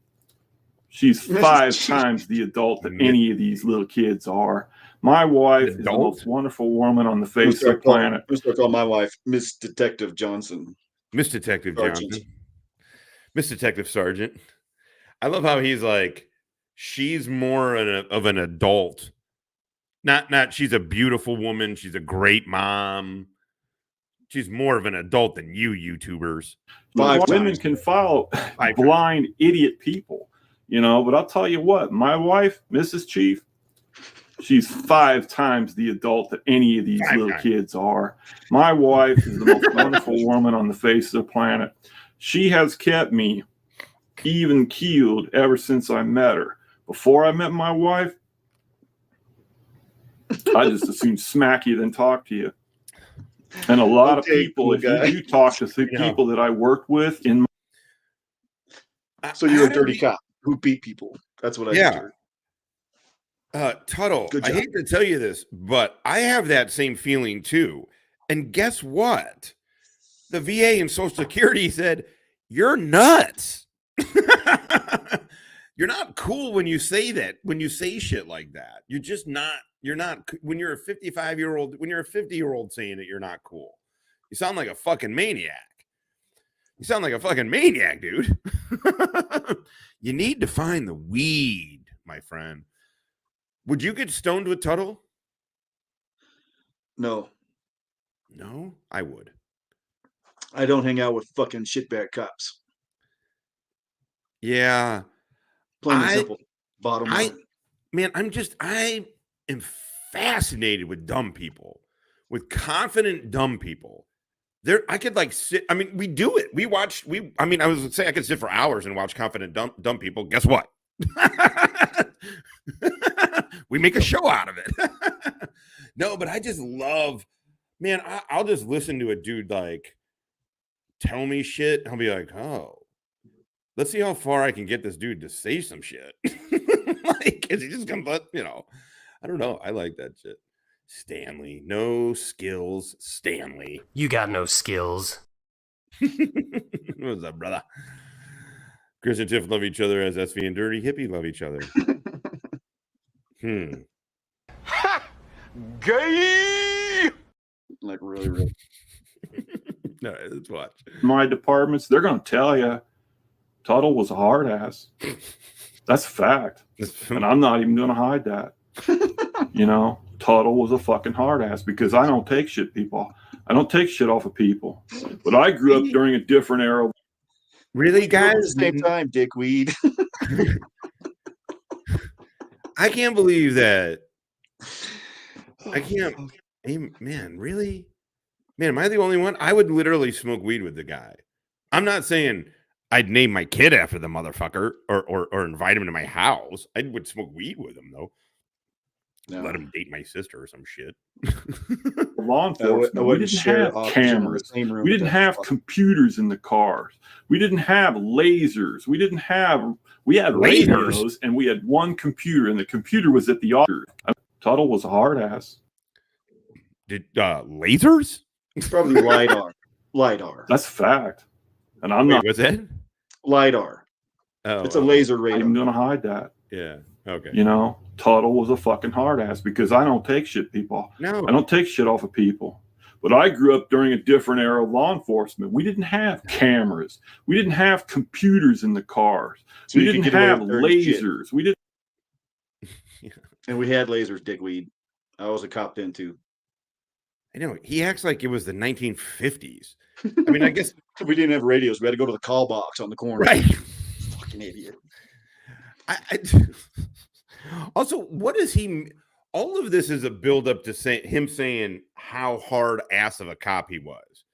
she's 5 times the adult that any of these little kids are. My wife is the most wonderful woman on the face of the planet. I'm going to call my wife Miss Detective Johnson. Miss Detective Johnson. Miss Detective Sergeant. I love how he's like, she's more of an adult. Not she's a beautiful woman. She's a great mom. She's more of an adult than you YouTubers. Women can follow blind idiot people, but I'll tell you what, my wife, Mrs. Chief, she's 5 times the adult that any of these little kids are. My wife is the most wonderful woman on the face of the planet. She has kept me even keeled ever since I met her. Before I met my wife, I just as soon smack you than talk to you. And a lot of people, if you do talk to the people that I worked with in so you're a dirty cop who beat people. That's what I heard. Tuttle, I hate to tell you this, but I have that same feeling too. And guess what? The VA and Social Security said, you're nuts. You're not cool when you say that, when you say shit like that. You're not, when you're a 55-year-old, when you're a 50-year-old saying it, you're not cool. You sound like a fucking maniac. You sound like a fucking maniac, dude. You need to find the weed, my friend. Would you get stoned with Tuttle? No, No, I would. I don't hang out with fucking shitbag cops. Yeah. Plain and I- simple. Bottom line. Man, I am fascinated with dumb people, with confident dumb people. I could like sit. I mean, we do it. I was saying I could sit for hours and watch confident dumb people. Guess what? We make a show out of it. No, but I just love, man, I'll just listen to a dude like tell me shit. I'll be like, oh, let's see how far I can get this dude to say some shit. Like, is he just gonna, I don't know. I like that shit. Stanley, no skills. Stanley. You got no skills. What's up, brother? Chris and Tiff love each other as SV and Dirty Hippie love each other. Gay. Like really, really. No, let's watch. My departments, they're going to tell you Tuttle was a hard ass. That's a fact. And I'm not even going to hide that. You know, Tuttle was a fucking hard ass because I don't take shit, people. I don't take shit off of people. But I grew up during a different era. Really, At guys? the same time, dickweed. I can't believe that. I can't. Hey, man, really? Man, am I the only one? I would literally smoke weed with the guy. I'm not saying I'd name my kid after the motherfucker or invite him to my house. I would smoke weed with him, though. No. Let him date my sister or some shit. Law enforcement, we didn't have cameras. We didn't have computers in the cars. We didn't have lasers. We had radios, and we had one computer, and the computer was at the office. Tuttle was a hard ass. Did lasers? It's probably LiDAR. That's a fact. And I'm not What's that? LiDAR. Oh, It's a laser even radar. going to hide that. Yeah. Okay. You know, Tuttle was a fucking hard ass because I don't take shit, people. No. I don't take shit off of people. But I grew up during a different era of law enforcement. We didn't have cameras. We didn't have computers in the cars. So We you could didn't get away have with dirty shit. lasers. We didn't. And we had lasers, dickweed. I was a cop then too. I know. He acts like it was the 1950s. I mean, I guess. We didn't have radios. We had to go to the call box on the corner. Right. Fucking idiot. Also, what is he? All of this is a buildup to him saying how hard ass of a cop he was.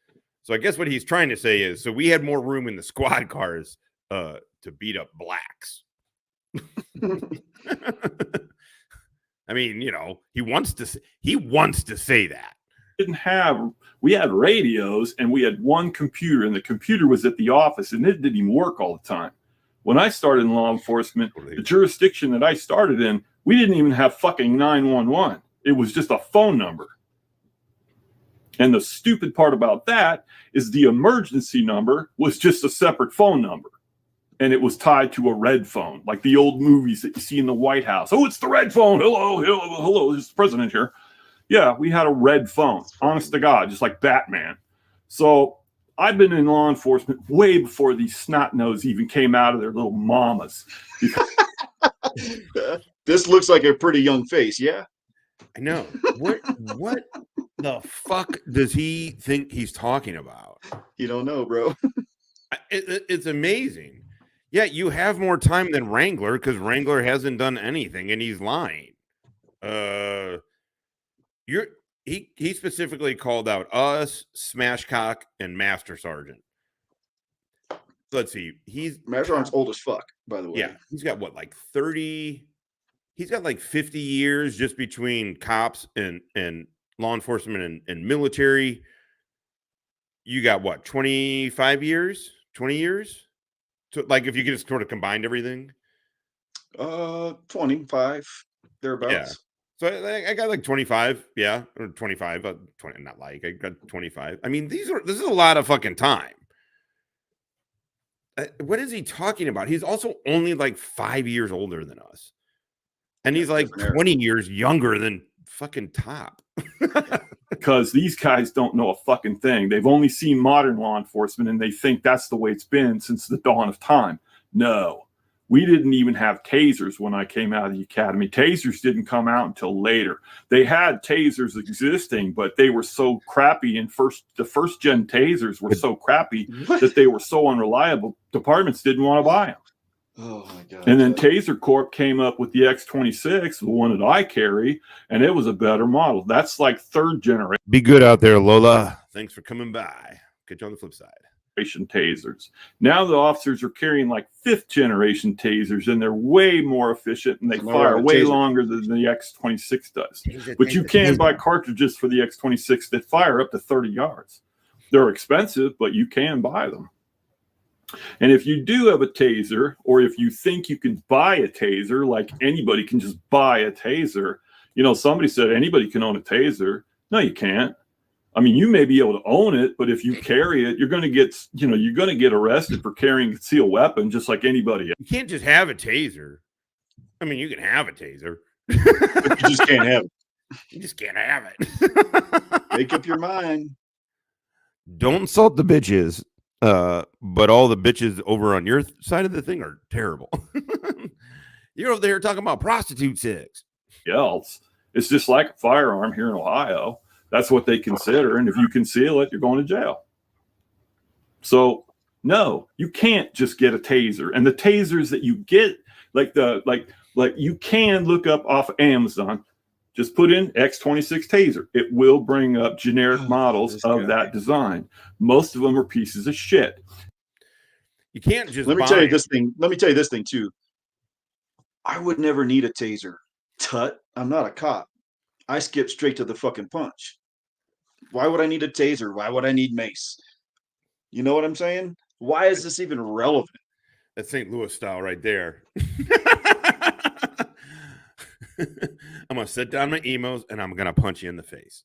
So I guess what he's trying to say is, so we had more room in the squad cars to beat up blacks. I mean, you know, he wants to say that. We had radios and we had one computer, and the computer was at the office, and it didn't even work all the time. When I started in law enforcement, the jurisdiction that I started in, we didn't even have fucking 911. It was just a phone number. And the stupid part about that is the emergency number was just a separate phone number. And it was tied to a red phone, like the old movies that you see in the White House. Oh, it's the red phone. Hello, there's the president here. Yeah, we had a red phone, honest to God, just like Batman. So I've been in law enforcement way before these snot-nosed even came out of their little mamas. This looks like a pretty young face, yeah? I know. What the fuck does he think he's talking about? You don't know, bro. It's amazing. Yeah, you have more time than Wrangler because Wrangler hasn't done anything and he's lying. He specifically called out us, Smashcock, and Master Sergeant. Let's see. Master Sergeant's old as fuck, by the way. Yeah, he's got what, like 30? He's got like 50 years just between cops and law enforcement and military. You got what, 25 years? 20 years? So, like, if you just sort of combined everything? 25, thereabouts. Yeah. So I got like 25, yeah, or 25, 20, not like, I got 25. I mean, this is a lot of fucking time. what is he talking about? He's also only like 5 years older than us. And he's like different era. 20 years younger than fucking Top. Because these guys don't know a fucking thing. They've only seen modern law enforcement and they think that's the way it's been since the dawn of time. No, we didn't even have tasers when I came out of the academy. Tasers didn't come out until later. They had tasers existing, but they were so crappy. And the first gen tasers were so crappy that they were so unreliable. Departments didn't want to buy them. Oh my god! And then Taser Corp came up with the X26, the one that I carry, and it was a better model. That's like third generation Be good out there, Lola. Thanks for coming by. Catch you on the flip side. tasers. Now the officers are carrying like fifth generation tasers, and they're way more efficient and they So now fire we're on way taser. longer than the X26 does. But you can buy cartridges for the X26 that fire up to 30 yards. They're expensive, but you can buy them. And if you do have a taser, or if you think you can buy a taser, like anybody can just buy a taser, somebody said anybody can own a taser. No, you can't. I mean, you may be able to own it, but if you carry it, you're going to get arrested for carrying a concealed weapon, just like anybody else. You can't just have a taser. I mean, you can have a taser. But you just can't have it. You just can't have it. Make up your mind. Don't insult the bitches. But all the bitches over on your side of the thing are terrible. You're over there talking about prostitute sex. Else. It's just like a firearm here in Ohio. That's what they consider. And if you conceal it, you're going to jail. So no, you can't just get a taser. And the tasers that you get, like you can look up off Amazon, just put in X26 taser. It will bring up generic models of that design. Most of them are pieces of shit. You can't just Let me tell you this thing too. I would never need a taser. Tut, I'm not a cop. I skip straight to the fucking punch. Why would I need a taser? Why would I need mace? You know what I'm saying? Why is this even relevant? That's St. Louis style right there. I'm going to sit down my emos and I'm going to punch you in the face.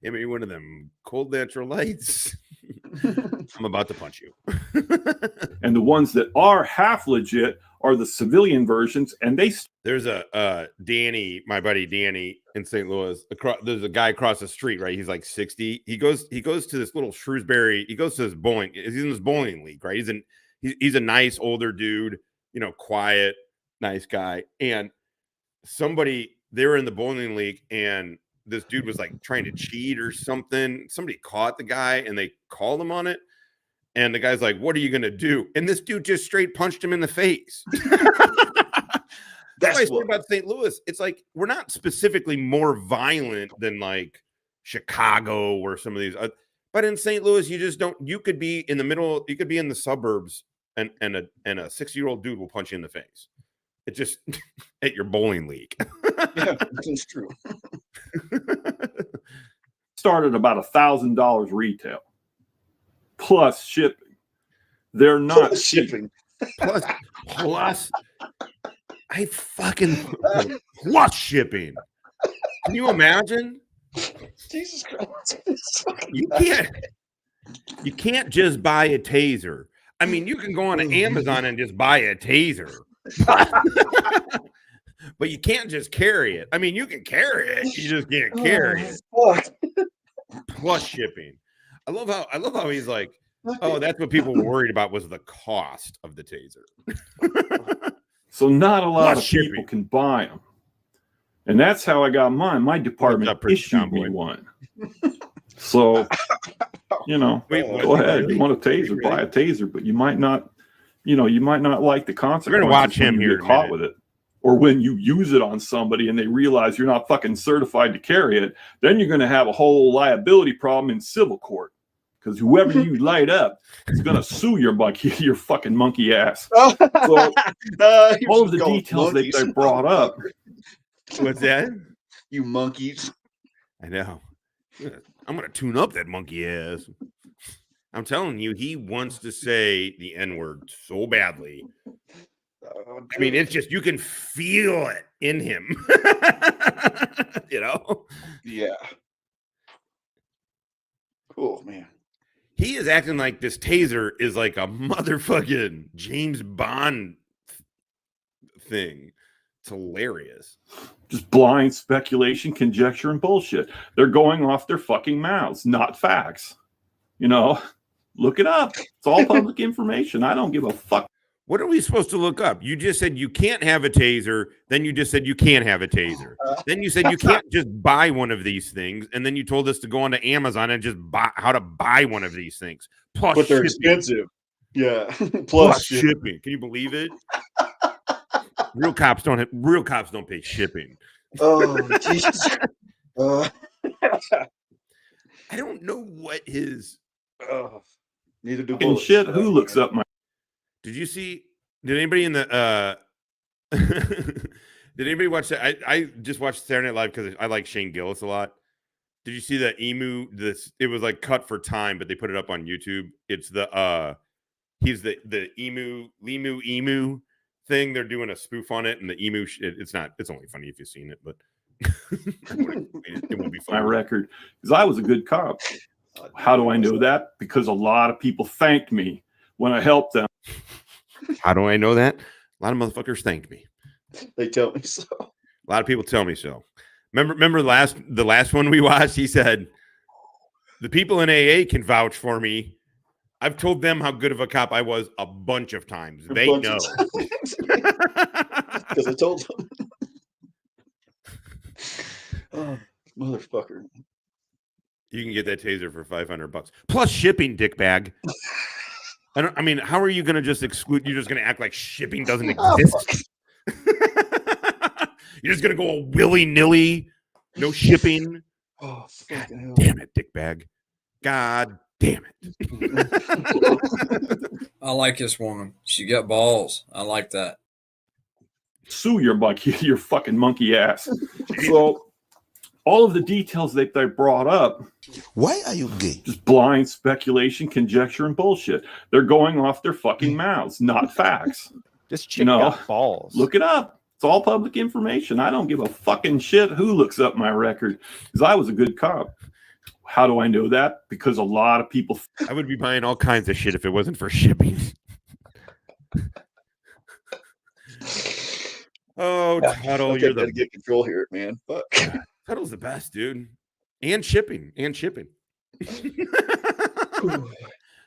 Give me one of them cold natural lights. I'm about to punch you. And the ones that are half legit are the civilian versions. And There's a Danny, my buddy Danny in St. Louis. There's a guy across the street, right? He's like 60. He goes to this little Shrewsbury. He goes to this bowling. He's in this bowling league, right? He's a nice older dude, quiet, nice guy. And they were in the bowling league, and this dude was like trying to cheat or something. Somebody caught the guy and they called him on it. And the guy's like, "What are you going to do?" And this dude just straight punched him in the face. That's what I say about St. Louis. It's like, we're not specifically more violent than like Chicago or some of these. But in St. Louis, you just don't. You could be in the middle. You could be in the suburbs, and a 60-year-old dude will punch you in the face. It just at your bowling league. Yeah, that's true. started about $1,000 retail plus shipping. They're not shipping. Plus, I fucking plus shipping. Can you imagine? Jesus Christ! You can't just buy a taser. I mean, you can go on to Amazon and just buy a taser. But you can't just carry it. I mean, you can carry it, you just can't carry it. Plus shipping. I love how he's like, oh, that's what people were worried about was the cost of the taser. So not a lot Plus of people can buy them. And that's how I got mine. My department issued me one. So, go ahead. You want a taser, buy a taser, but you might not like the consequences. We're gonna watch him when you here get caught with it. Or when you use it on somebody and they realize you're not fucking certified to carry it, then you're going to have a whole liability problem in civil court. Because whoever you light up is going to sue your fucking monkey ass. So all of the details that they brought up. What's that? You monkeys. I know. I'm going to tune up that monkey ass. I'm telling you, he wants to say the N-word so badly. I mean, it's just, you can feel it in him. Yeah. Oh man. He is acting like this taser is like a motherfucking James Bond thing. It's hilarious. Just blind speculation, conjecture, and bullshit. They're going off their fucking mouths, not facts. You know, look it up. It's all public information. I don't give a fuck. What are we supposed to look up? You just said you can't have a taser. Then you just said you can have a taser. Then you said you can't just buy one of these things. And then you told us to go onto Amazon and just buy how to buy one of these things. Plus But they're shipping. expensive. Yeah. Plus shipping. Can you believe it? Real cops don't pay shipping. Oh Jesus. I don't know what his Neither do Fucking bullets. shit. Who looks up my did anybody in the did anybody watch that? I just watched Saturday Night Live because I like Shane Gillis a lot. Did you see the emu? It was like cut for time, but they put it up on YouTube. It's he's the emu thing. They're doing a spoof on it, and the emu it's only funny if you've seen it, but it won't be funny. my record? Because I was a good cop. How do I know that? Because a lot of people thanked me when I helped them. How do I know that? A lot of motherfuckers thanked me. They tell me so. A lot of people tell me so. Remember the last one we watched? He said, the people in AA can vouch for me. I've told them how good of a cop I was a bunch of times. They know. Because I told them. Oh, motherfucker. You can get that taser for $500 plus shipping, dickbag. I mean, how are you going to just exclude? You're just going to act like shipping doesn't exist. You're just going to go all willy-nilly, no shipping. Oh, fucking hell. Damn it, dickbag. God damn it. I like this woman. She got balls. I like that. Sue your fucking monkey ass. So all of the details that they brought up, Why are you gay? just blind speculation, conjecture, and bullshit. They're going off their fucking mouths, not facts. This chick You know, got balls. Look it up. It's all public information. I don't give a fucking shit who looks up my record because I was a good cop. How do I know that? Because a lot of people. I would be buying all kinds of shit if it wasn't for shipping. Oh, Tuttle, Okay, you're gotta the get control here, man. Fuck. Tuttle's the best, dude. And shipping.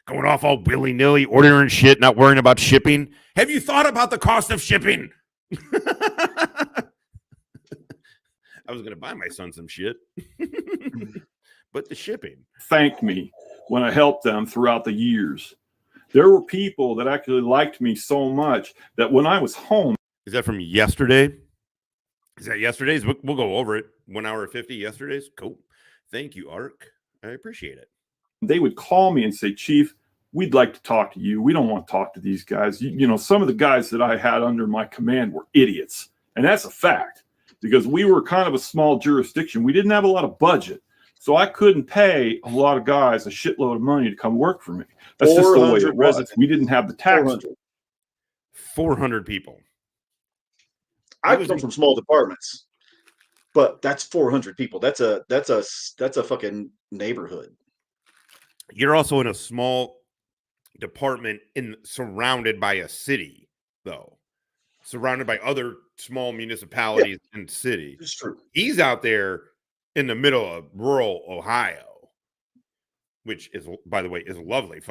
Going off all willy-nilly, ordering shit, not worrying about shipping. Have you thought about the cost of shipping? I was going to buy my son some shit. But the shipping. Thanked me when I helped them throughout the years. There were people that actually liked me so much that when I was home, Is that from yesterday? Is that yesterday's? We'll go over it. 1 hour 50 yesterday's. Cool. Thank you, Ark. I appreciate it. they would call me and say, Chief, we'd like to talk to you. We don't want to talk to these guys. You know, some of the guys that I had under my command were idiots. And that's a fact because we were kind of a small jurisdiction. We didn't have a lot of budget. So I couldn't pay a lot of guys a shitload of money to come work for me. That's just the way it was. We didn't have the tax. 400 people. I come from small departments, but that's 400 people. That's a fucking neighborhood. You're also in a small department surrounded by a city, though. Surrounded by other small municipalities and city. It's true. He's out there in the middle of rural Ohio, which is, by the way, is lovely.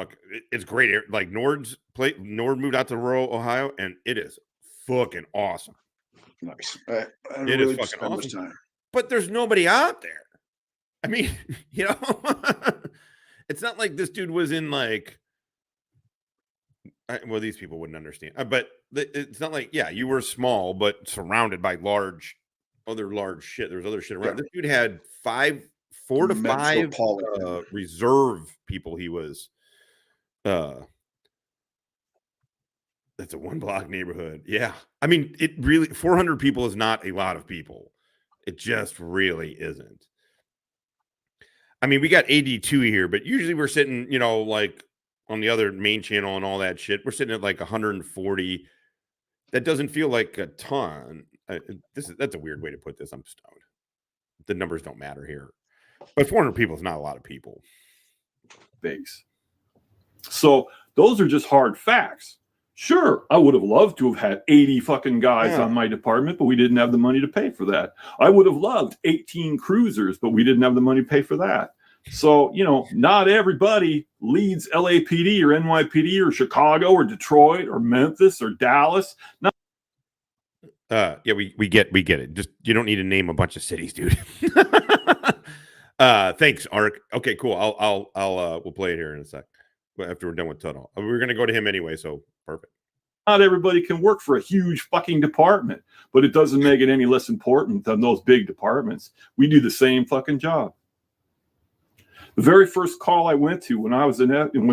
It's great. Like Nord moved out to rural Ohio, and it is fucking awesome. Nice. I It really is fucking spend much awesome. time. But there's nobody out there. I mean, you know, it's not like this dude was in like, well, these people wouldn't understand, but it's not like, yeah, you were small, but surrounded by other large shit. There's other shit around. Yeah. This dude had 4 to 5 reserve people. He was, that's a 1-block neighborhood. Yeah. I mean, 400 people is not a lot of people. It just really isn't. I mean, we got AD2 here, but usually we're sitting, you know, like on the other main channel and all that shit. We're sitting at like 140. That doesn't feel like a ton. That's a weird way to put this. I'm stoned. The numbers don't matter here. But 400 people is not a lot of people. base. So those are just hard facts. Sure, I would have loved to have had 80 fucking guys on my department, but we didn't have the money to pay for that. I would have loved 18 cruisers, but we didn't have the money to pay for that. So, you know, not everybody leads LAPD or NYPD or Chicago or Detroit or Memphis or Dallas. Not Yeah, we get it. Just you don't need to name a bunch of cities, dude. Thanks, Ark. Okay, cool. I'll we'll play it here in a sec. After we're done with Tuttle. We're gonna go to him anyway, so perfect. Not everybody can work for a huge fucking department, but it doesn't make it any less important than those big departments. We do the same fucking job. The very first call I went to when I was in training, my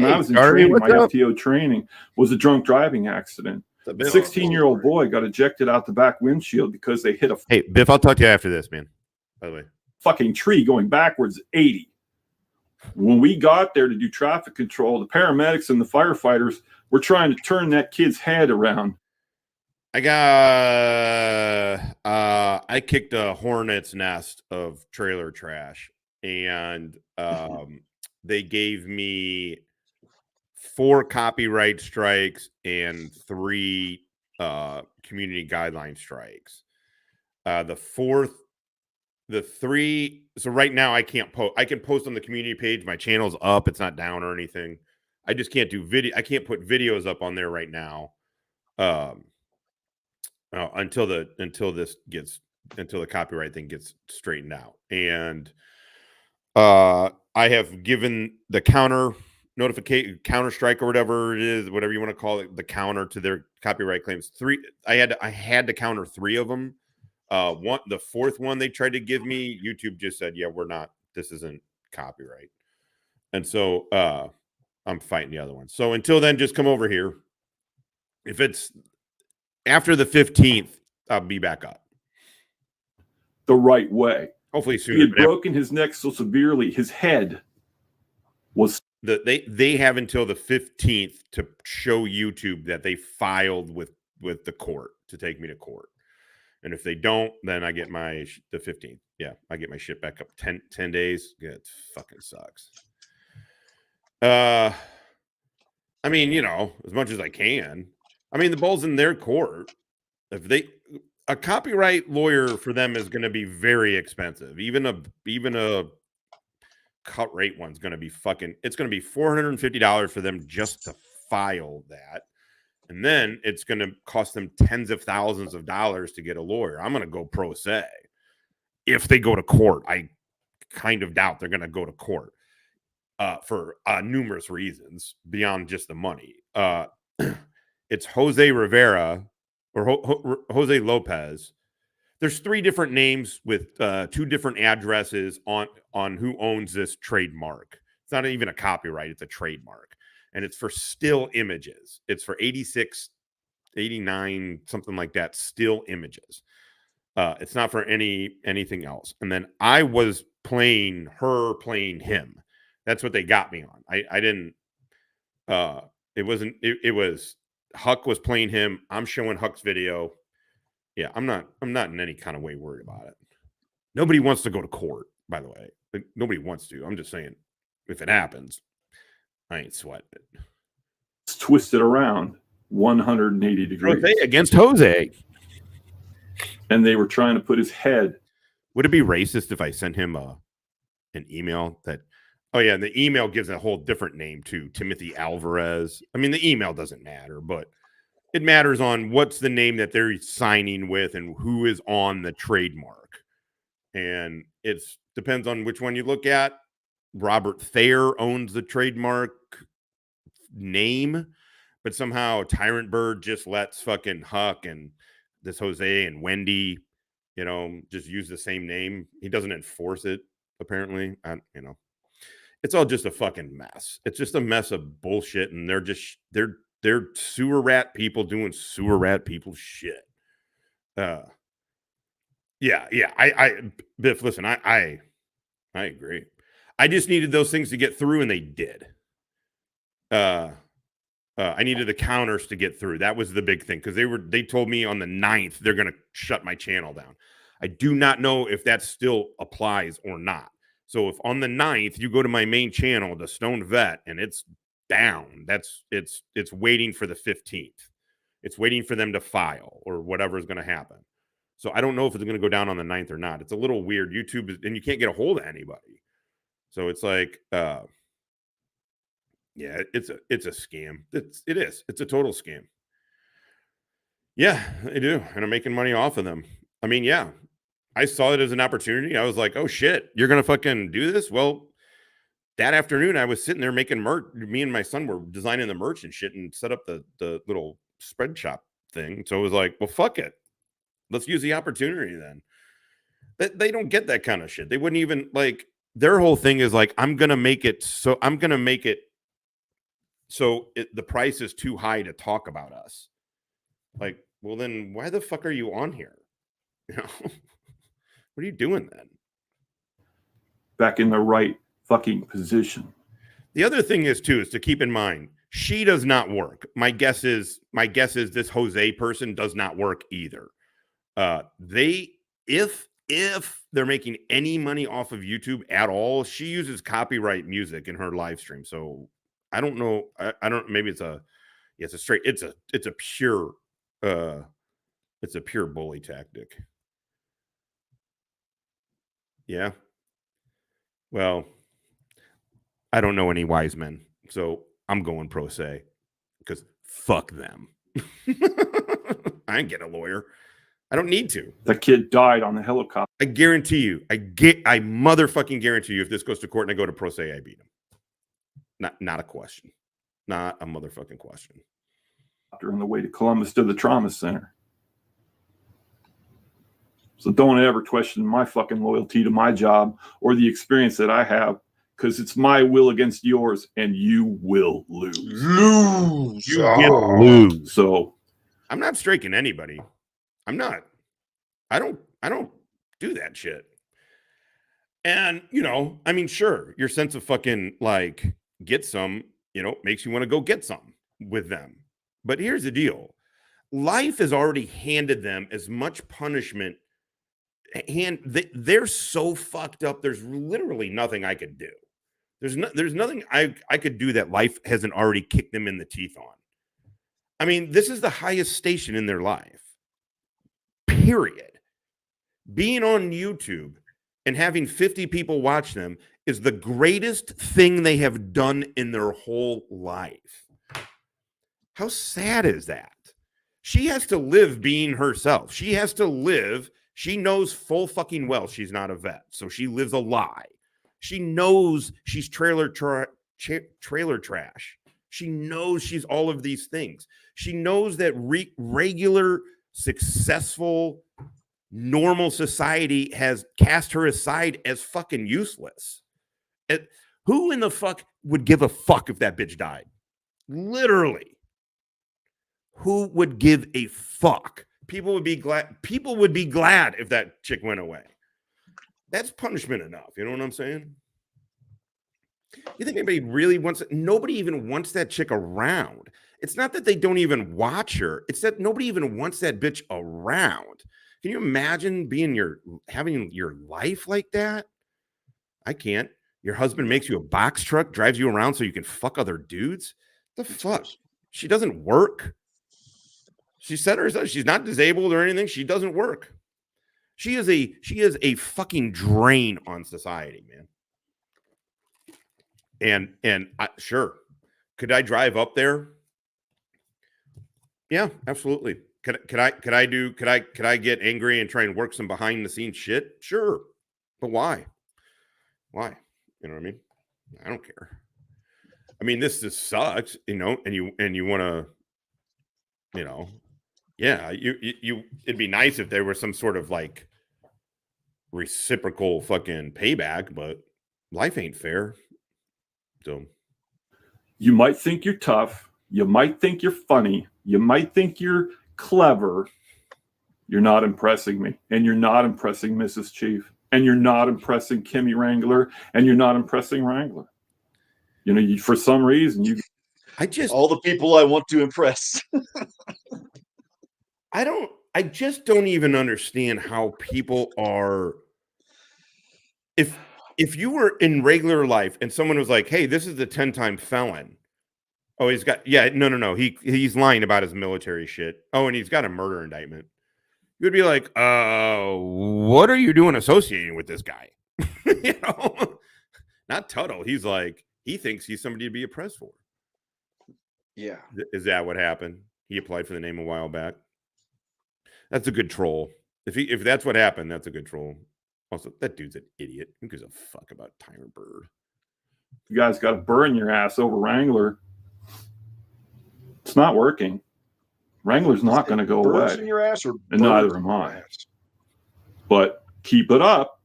FTO training, was a drunk driving accident. A 16-year-old boy got ejected out the back windshield because they hit a Hey, Biff, I'll talk to you after this, man. By the way, fucking tree going backwards 80. When we got there to do traffic control, the paramedics and the firefighters were trying to turn that kid's head around. I kicked a hornet's nest of trailer trash, and they gave me 4 copyright strikes and 3 community guideline strikes. The 3. So right now I can't post. I can post on the community page. My channel's up. It's not down or anything. I just can't do video. I can't put videos up on there right now. Until the copyright thing gets straightened out. And I have given the counter strike or whatever it is, whatever you want to call it, the counter to their copyright claims. 3. I had to counter 3 of them. The 4th one they tried to give me, YouTube just said, yeah, this isn't copyright. And so I'm fighting the other one. So until then, just come over here. If it's after the 15th, I'll be back up. The right way. Hopefully soon. He had broken his neck so severely, his head was. They have until the 15th to show YouTube that they filed with the court to take me to court. And if they don't, then I get the 15th. Yeah, I get my shit back up 10 days. Yeah, it fucking sucks. I mean, you know, as much as I can. I mean, the ball's in their court. A copyright lawyer for them is going to be very expensive. Even a cut rate one's going to be it's going to be $450 for them just to file that. And then it's going to cost them tens of thousands of dollars to get a lawyer. I'm going to go pro se. If they go to court, I kind of doubt they're going to go to court for numerous reasons beyond just the money. It's Jose Rivera or Jose Lopez. There's 3 different names with 2 different addresses on who owns this trademark. It's not even a copyright. It's a trademark. And it's for still images. It's for 86, 89, something like that, still images. It's not for anything else. And then I was playing him. That's what they got me on. I didn't, it was Huck was playing him. I'm showing Huck's video. Yeah, I'm not in any kind of way worried about it. Nobody wants to go to court, by the way. Nobody wants to. I'm just saying, if it happens, I ain't sweating it. It's twisted around 180 degrees. Jose against Jose. And they were trying to put his head. Would it be racist if I sent him an email that, oh yeah, and the email gives a whole different name too, Timothy Alvarez. I mean, the email doesn't matter, but it matters on what's the name that they're signing with and who is on the trademark. And it depends on which one you look at. Robert Thayer owns the trademark name, but somehow Tyrant Bird just lets fucking Huck and this Jose and Wendy, you know, just use the same name. He doesn't enforce it, apparently. You know, it's all just a fucking mess. It's just a mess of bullshit, and they're sewer rat people doing sewer rat people shit. Yeah. Biff, listen, I agree. I just needed those things to get through, and they did. I needed the counters to get through. That was the big thing, because they told me on the 9th they're going to shut my channel down. I do not know if that still applies or not. So if on the 9th you go to my main channel, the Stone Vet, and it's down, it's waiting for the 15th. It's waiting for them to file or whatever is going to happen. So I don't know if it's going to go down on the 9th or not. It's a little weird. YouTube is, and you can't get a hold of anybody. So it's like, yeah, it's a scam. It is. It's a total scam. Yeah, they do. And I'm making money off of them. I mean, yeah, I saw it as an opportunity. I was like, oh shit, you're going to fucking do this? Well, that afternoon I was sitting there making merch. Me and my son were designing the merch and shit and set up the little spread shop thing. So it was like, well, fuck it. Let's use the opportunity then. They don't get that kind of shit. They wouldn't even like, their whole thing is like, I'm going to make it so the price is too high to talk about us. Like, well, then why the fuck are you on here? You know, what are you doing then? Back in the right fucking position. The other thing is too, is to keep in mind, she does not work. My guess is this Jose person does not work either. If they're making any money off of YouTube at all, she uses copyright music in her live stream. So I don't know. I don't, maybe it's a pure bully tactic. Yeah. Well, I don't know any wise men, so I'm going pro se because fuck them. I ain't get a lawyer. I don't need to. The kid died on the helicopter. I guarantee you. I motherfucking guarantee you. If this goes to court and I go to pro se, I beat him. Not a question. Not a motherfucking question. On the way to Columbus to the trauma center. So don't ever question my fucking loyalty to my job or the experience that I have, because it's my will against yours, and you will lose. You will lose. So I'm not striking anybody. I'm not. I don't do that shit. And, you know, I mean, sure, your sense of fucking like get some, you know, makes you want to go get some with them. But here's the deal. Life has already handed them as much punishment. And they're so fucked up. There's literally nothing I could do. There's nothing I could do that life hasn't already kicked them in the teeth on. I mean, this is the highest station in their life. Period. Being on YouTube and having 50 people watch them is the greatest thing they have done in their whole life. How sad is that? She has to live being herself. She has to live. She knows full fucking well she's not a vet, so she lives a lie. She knows she's trailer trash. She knows she's all of these things. She knows that regular, successful, normal society has cast her aside as fucking useless. Who in the fuck would give a fuck if that bitch died? Literally. Who would give a fuck? People would be glad. People would be glad if that chick went away. That's punishment enough. You know what I'm saying? You think anybody really wants it? Nobody even wants that chick around. It's not that they don't even watch her. It's that nobody even wants that bitch around. Can you imagine having your life like that? I can't. Your husband makes you a box truck, drives you around so you can fuck other dudes. The fuck? She doesn't work. She said herself, she's not disabled or anything. She doesn't work. She is a fucking drain on society, man. And sure, could I drive up there? Yeah, absolutely. Could I get angry and try and work some behind the scenes shit? Sure, but why? Why? You know what I mean? I don't care. I mean, this just sucks, you know. And you want to, you know. Yeah, you it'd be nice if there was some sort of like reciprocal fucking payback, but life ain't fair. So you might think you're tough, you might think you're funny, you might think you're clever. You're not impressing me, and you're not impressing Mrs. Chief, and you're not impressing Kimmy Wrangler, and you're not impressing Wrangler. You know, for some reason all the people I want to impress. I just don't even understand how people are. If if you were in regular life and someone was like, "Hey, this is the 10-time felon." Oh, he's got no. He's lying about his military shit. Oh, and he's got a murder indictment. You would be like, what are you doing associating with this guy? You know, not Tuttle. He's like, he thinks he's somebody to be oppressed for. Yeah. Is that what happened? He applied for the name a while back. That's a good troll. If that's what happened, that's a good troll. Also, that dude's an idiot. Who gives a fuck about Tyler Bird? You guys got to burn your ass over Wrangler. It's not working. Wrangler's not going to go Birds away. in your ass or And neither birds am in your I. ass? But keep it up.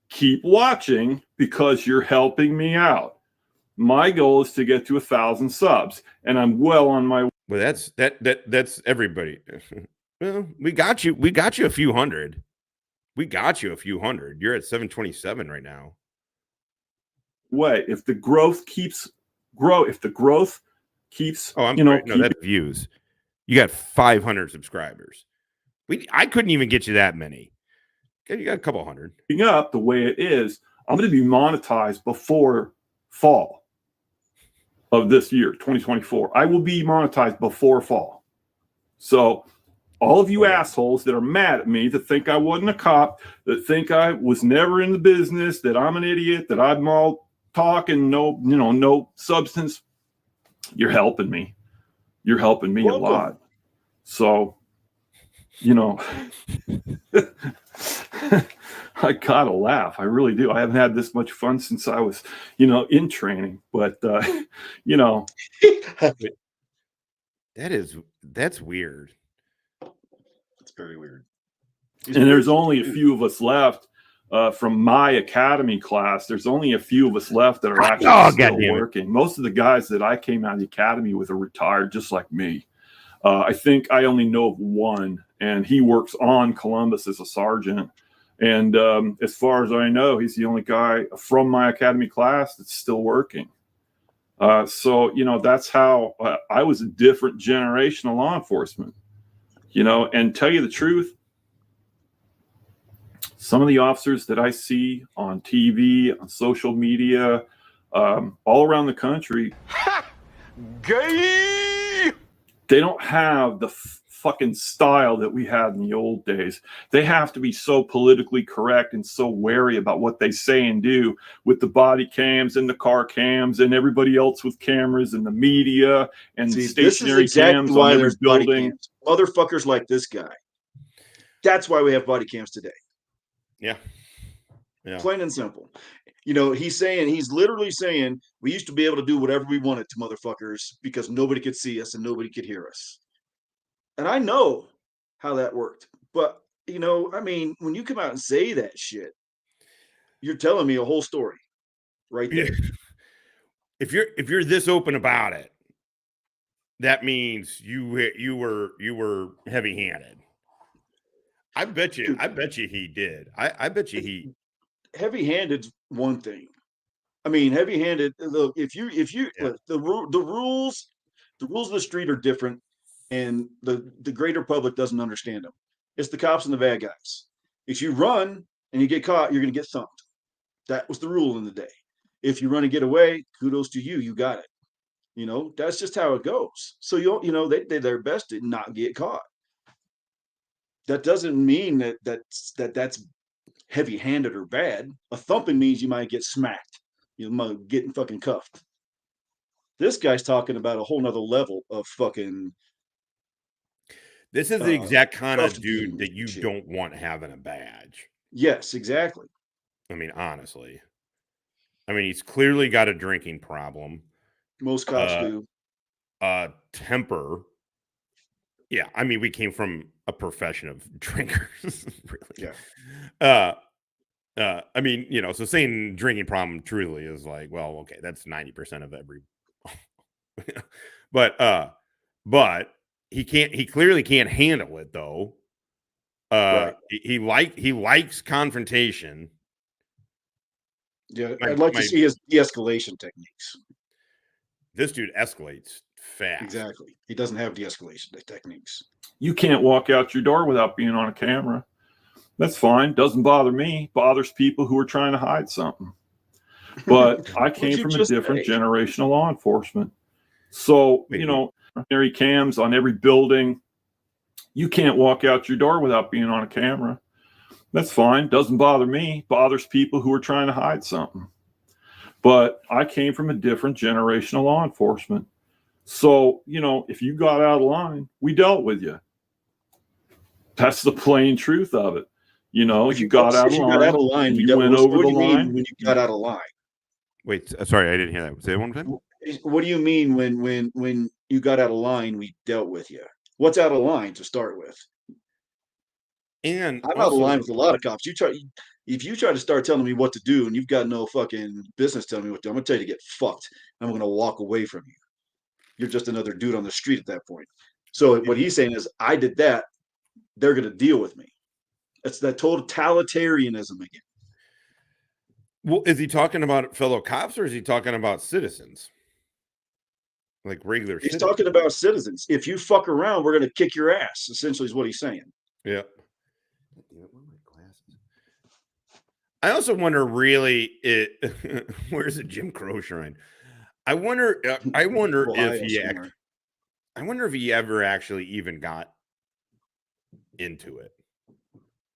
Keep watching because you're helping me out. My goal is to get to 1,000 subs, and I'm well on my way. Well, that's everybody. Well, we got you. We got you a few hundred. We got you a few hundred. You're at 727 right now. If the growth keeps oh, I'm sorry. No, that's views. You got 500 subscribers. I couldn't even get you that many. Okay, you got a couple hundred. keeping up the way it is, I'm going to be monetized before fall of this year, 2024. I will be monetized before fall. So all of you assholes that are mad at me, that think I wasn't a cop, that think I was never in the business, that I'm an idiot, that I'm all talk and no substance, you're helping me. You're helping me Welcome. a lot. So, I gotta laugh. I really do. I haven't had this much fun since I was, in training. But that's weird. It's very weird. And there's only a few of us left from my academy class. There's only a few of us left that are actually still working. Most of the guys that I came out of the academy with are retired, just like me. I think I only know of one, and he works on Columbus as a sergeant. And as far as I know, he's the only guy from my academy class that's still working. So, that's how I was a different generation of law enforcement, and tell you the truth, some of the officers that I see on TV, on social media, all around the country, they don't have the fucking style that we had in the old days. They have to be so politically correct and so wary about what they say and do with the body cams and the car cams and everybody else with cameras and the media and stationary cams on every building. Motherfuckers like this guy. That's why we have body cams today. Yeah. Plain and simple. He's literally saying we used to be able to do whatever we wanted to motherfuckers because nobody could see us and nobody could hear us. And I know how that worked. But, when you come out and say that shit, you're telling me a whole story right there. If you're this open about it, that means you were heavy-handed. I bet you he did. I bet you he heavy-handed's one thing. I mean, heavy-handed. Look, if you look, the rules of the street are different, and the greater public doesn't understand them. It's the cops and the bad guys. If you run and you get caught, you're going to get thumped. That was the rule in the day. If you run and get away, kudos to you. You got it. That's just how it goes. So they did their best to not get caught. That doesn't mean that's heavy-handed or bad. A thumping means you might get smacked. You might get fucking cuffed. This guy's talking about a whole nother level of fucking. This is the exact kind of dude that you don't want having a badge. Yes, exactly. I mean, honestly. He's clearly got a drinking problem. Most cops do. Temper. Yeah, we came from a profession of drinkers. Really. Yeah. So saying drinking problem truly is like, well, okay, that's 90% of every. But he clearly can't handle it though. Right. He likes confrontation. Yeah, I'd like to see his de-escalation techniques. This dude escalates fast. Exactly. He doesn't have de-escalation techniques. You can't walk out your door without being on a camera. That's fine. Doesn't bother me. Bothers people who are trying to hide something. But I What'd came you from a just different say? generation of law enforcement. So, Wait, you know, primary cams on every building. You can't walk out your door without being on a camera. That's fine. Doesn't bother me. Bothers people who are trying to hide something. But I came from a different generation of law enforcement. So, you know, if you got out of line, we dealt with you. That's the plain truth of it. You know, If you got out of you got out of line, and we you dealt went with. over What the do you mean line. when you got out of line? wait, sorry, I didn't hear that. Say it one more time. What do you mean when you got out of line, we dealt with you? What's out of line to start with? And I'm out of also, line with a lot of cops. If you try to start telling me what to do and you've got no fucking business telling me what to do, I'm gonna tell you to get fucked. I'm gonna walk away from you. You're just another dude on the street at that point. So what he's saying is, I did that. They're gonna deal with me. It's that totalitarianism again. well, is he talking about fellow cops or is he talking about citizens? Like regular He's citizens? talking about citizens. If you fuck around, we're gonna kick your ass. Essentially, is what he's saying. Yeah. I also wonder, really, where's the Jim Crow shrine? I wonder Ohio if he, somewhere. I wonder if he ever actually even got into it.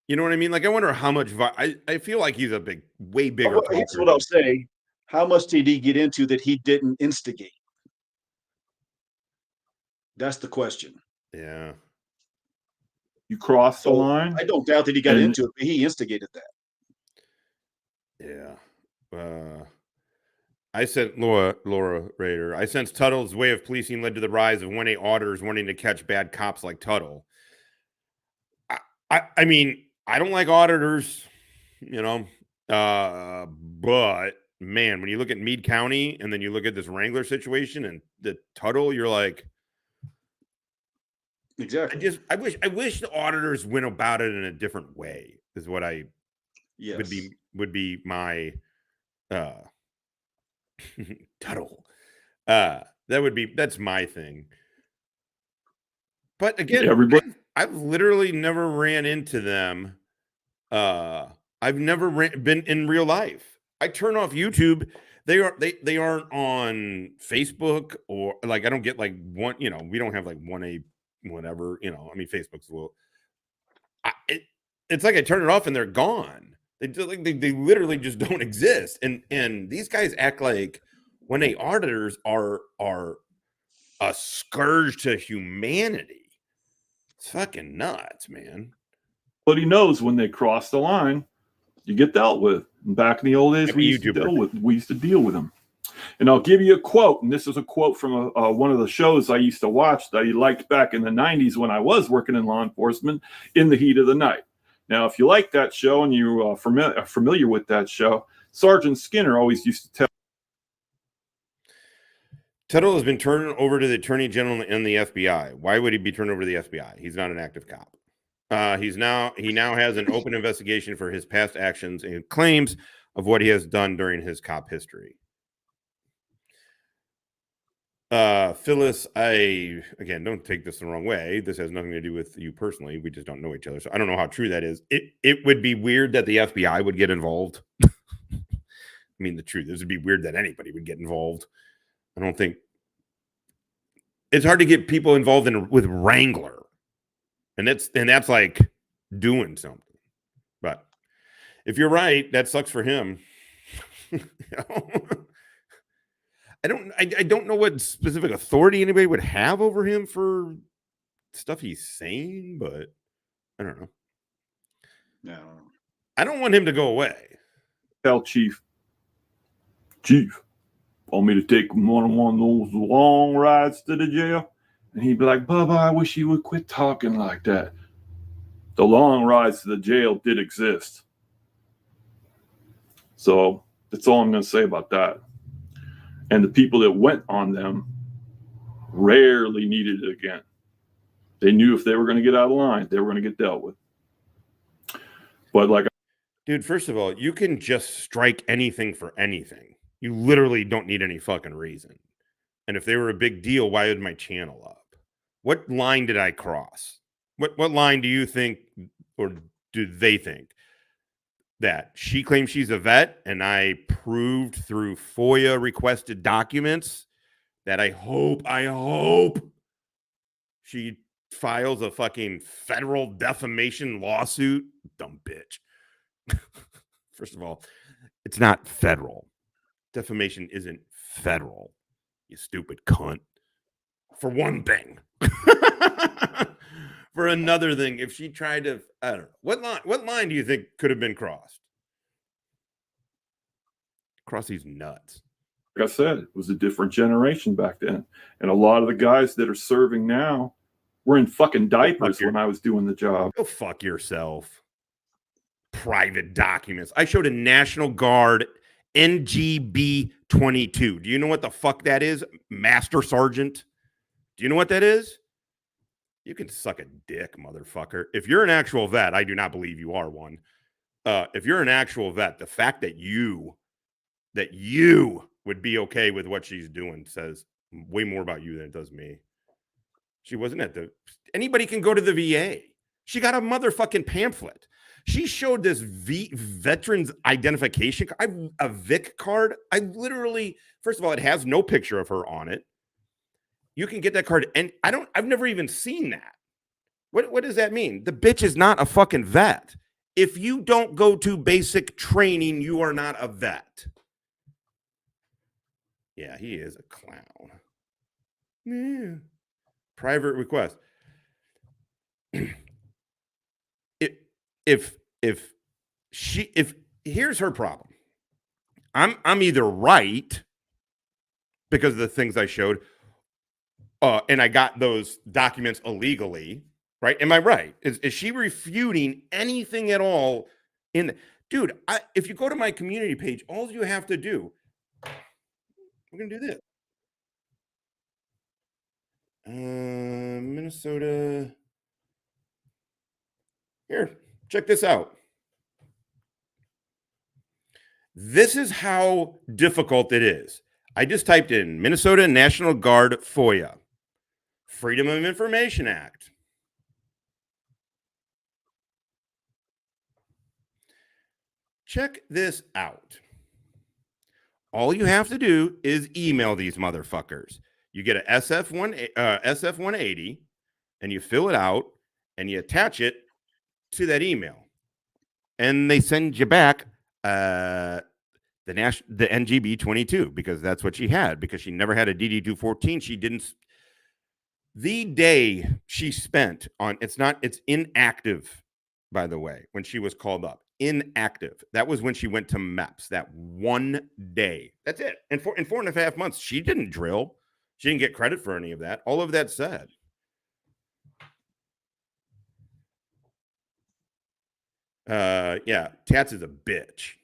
You know what I mean? Like, I wonder how much. I feel like he's a way bigger. Here's talker what I'll than- say. How much did he get into that he didn't instigate? That's the question. Yeah. You crossed the So line. I don't doubt that he got And- into it, but he instigated that. Yeah. I sent Laura Rader. I sense Tuttle's way of policing led to the rise of 1A auditors wanting to catch bad cops like Tuttle. I mean, I don't like auditors, you know, but man, when you look at Meade County and then you look at this Wrangler situation and the Tuttle, you're like, Exactly. I wish the auditors went about it in a different way. Is what I Yes. would be my Tuttle. That's my thing. But again, Everybody- I've literally never ran into them. I've never been in real life. I turn off YouTube. They aren't on Facebook or like I don't get like one. You know, we don't have like 1A whatever. You know, I mean Facebook's a little. It's like I turn it off and they're gone. They literally just don't exist. And these guys act like 1A auditors are a scourge to humanity. It's fucking nuts, man. But he knows when they cross the line, you get dealt with. And back in the old days, I'm a we used to YouTuber. deal with them. And I'll give you a quote, and this is a quote from one of the shows I used to watch that I liked back in the 90s when I was working in law enforcement, In the Heat of the Night. Now, if you like that show and you are familiar with that show, Sergeant Skinner always used to tell. Tuttle has been turned over to the Attorney General and the FBI. Why would he be turned over to the FBI? He's not an active cop. He now has an open investigation for his past actions and claims of what he has done during his cop history. Phyllis, again, don't take this the wrong way. This has nothing to do with you personally. We just don't know each other. So I don't know how true that is. It would be weird that the FBI would get involved. I mean, the truth is, it'd be weird that anybody would get involved. I don't think it's hard to get people involved with Wrangler. And that's like doing something. But if you're right, that sucks for him. I don't know what specific authority anybody would have over him for stuff he's saying, but I don't know. No. I don't want him to go away. Tell Chief, want me to take him on one of those long rides to the jail? And he'd be like, Bubba, I wish you would quit talking like that. The long rides to the jail did exist. So that's all I'm going to say about that. And the people that went on them rarely needed it again. They knew if they were going to get out of line, they were going to get dealt with. But like, dude, first of all, you can just strike anything for anything. You literally don't need any fucking reason. And if they were a big deal, why would my channel up? What line did I cross? What line do you think, or do they think that she claims she's a vet, and I proved through FOIA requested documents that I hope she files a fucking federal defamation lawsuit. Dumb bitch. First of all, it's not federal. Defamation isn't federal, you stupid cunt. For one thing. For another thing, if she tried to, I don't know. What line do you think could have been crossed? Cross these nuts. Like I said, it was a different generation back then. And a lot of the guys that are serving now were in fucking diapers when I was doing the job. Go fuck yourself. Private documents. I showed a National Guard NGB 22. Do you know what the fuck that is? Master Sergeant. Do you know what that is? You can suck a dick, motherfucker. If you're an actual vet, I do not believe you are one. If you're an actual vet, the fact that you would be okay with what she's doing says way more about you than it does me. She wasn't at the... Anybody can go to the VA. She got a motherfucking pamphlet. She showed this veterans identification. A VIC card. I literally... First of all, it has no picture of her on it. You can get that card, and I've never even seen that. What does that mean? The bitch is not a fucking vet. If you don't go to basic training, you are not a vet. Yeah, he is a clown. Yeah. Private request. If here's her problem. I'm either right because of the things I showed, and I got those documents illegally, right? Am I right? Is she refuting anything at all? Dude, if you go to my community page, all you have to do, we're gonna do this. Minnesota. Here, check this out. This is how difficult it is. I just typed in Minnesota National Guard FOIA. Freedom of Information Act. Check this out. All you have to do is email these motherfuckers. You get a SF-180 and you fill it out and you attach it to that email. And they send you back the NGB 22 because that's what she had, because she never had a DD-214. She didn't. The day she spent on, it's inactive, by the way, when she was called up. Inactive. That was when she went to MEPS, that one day. That's it. And in 4.5 months, she didn't drill. She didn't get credit for any of that. All of that said. Yeah, Tats is a bitch.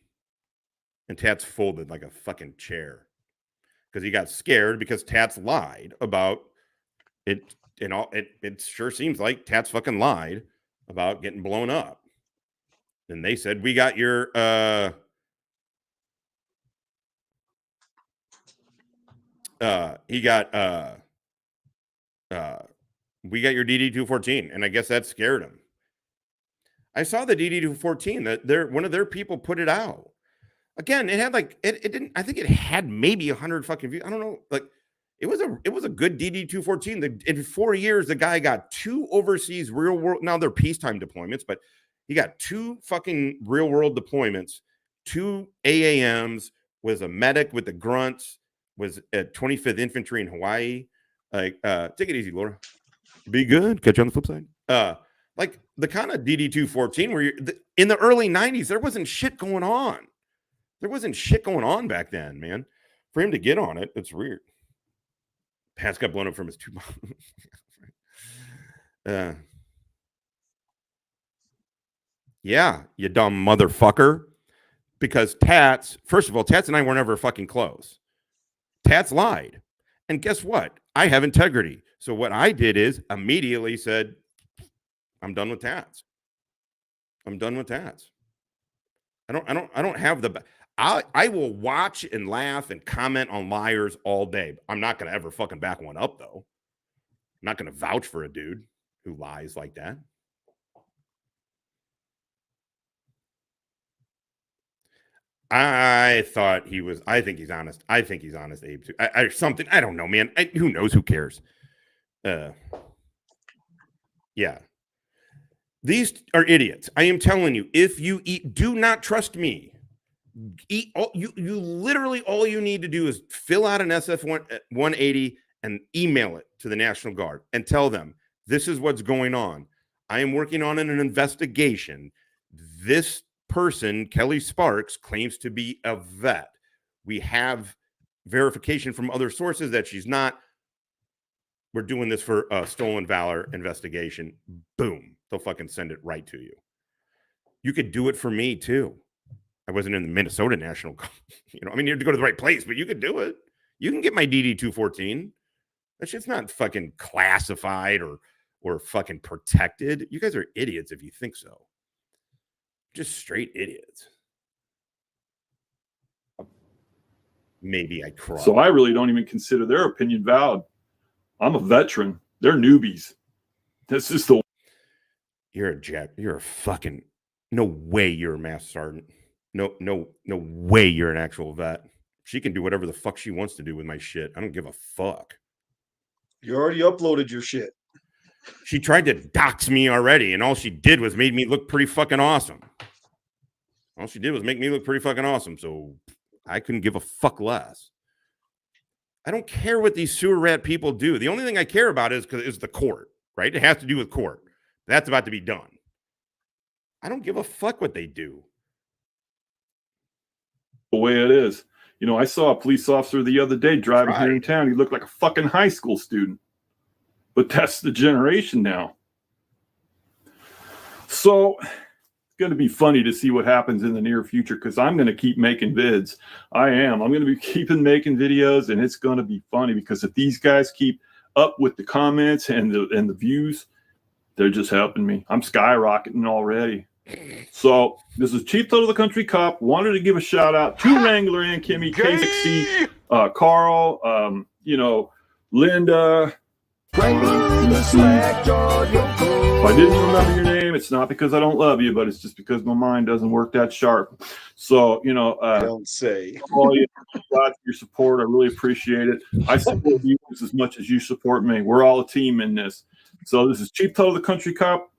And Tats folded like a fucking chair. Because he got scared because Tats lied about it. And all it sure seems like Tats fucking lied about getting blown up. And they said, we got your we got your DD-214, and I guess that scared him. I saw the DD-214 that one of their people put it out. Again, it had like it didn't. I think it had maybe 100 fucking views. I don't know. Like it was a good DD-214. In 4 years, the guy got 2 overseas real world. Now they're peacetime deployments, but he got 2 fucking real world deployments, 2 AAMs, was a medic with the grunts, was at 25th Infantry in Hawaii. Like, take it easy, Laura. Be good. Catch you on the flip side. Like the kind of DD-214 where in the early 90s, there wasn't shit going on. There wasn't shit going on back then, man. For him to get on it, it's weird. Pat's got blown up from his 2 bombs. Yeah, you dumb motherfucker. Because Tats, first of all, Tats and I weren't ever fucking close. Tats lied. And guess what? I have integrity. So what I did is immediately said, I'm done with Tats. I'm done with Tats. I don't have the... I will watch and laugh and comment on liars all day. I'm not going to ever fucking back one up, though. I'm not going to vouch for a dude who lies like that. I thought he was. I think he's honest. I think he's honest, Abe. Too. Something. I don't know, man. Who knows? Who cares? Yeah. These are idiots. I am telling you. If you eat, do not trust me. Eat. You literally all you need to do is fill out an SF-180 and email it to the National Guard and tell them this is what's going on. I am working on an investigation. This person, Kelly Sparks, claims to be a vet. We have verification from other sources that she's not. We're doing this for a stolen valor investigation. Boom. They'll fucking send it right to you. You could do it for me too. I wasn't in the Minnesota National Guard. I mean, you have to go to the right place, but you could do it. You can get my DD-214. That shit's not fucking classified or fucking protected. You guys are idiots if you think so. Just straight idiots. Maybe I cry. So I really don't even consider their opinion valid. I'm a veteran. They're newbies. This is the. You're a jack. You're a fucking. No way you're a master sergeant. No way you're an actual vet. She can do whatever the fuck she wants to do with my shit. I don't give a fuck. You already uploaded your shit. She tried to dox me already, and all she did was made me look pretty fucking awesome. All she did was make me look pretty fucking awesome, so I couldn't give a fuck less. I don't care what these sewer rat people do. The only thing I care about is the court, right? It has to do with court. That's about to be done. I don't give a fuck what they do. The way it is. I saw a police officer the other day driving here in town. He looked like a fucking high school student. But that's the generation now. So it's going to be funny to see what happens in the near future because I'm going to keep making vids. I am. I'm going to be keeping making videos, and it's going to be funny because if these guys keep up with the comments and the views, they're just helping me. I'm skyrocketing already. So this is Chief Total the Country Cop. Wanted to give a shout out to Wrangler and Kimmy, K6C, Carl, Linda. If I didn't remember your name, it's not because I don't love you, but it's just because my mind doesn't work that sharp. So, don't say. All you got your support. I really appreciate it. I support you as much as you support me. We're all a team in this. So this is Chief Total the Country Cop.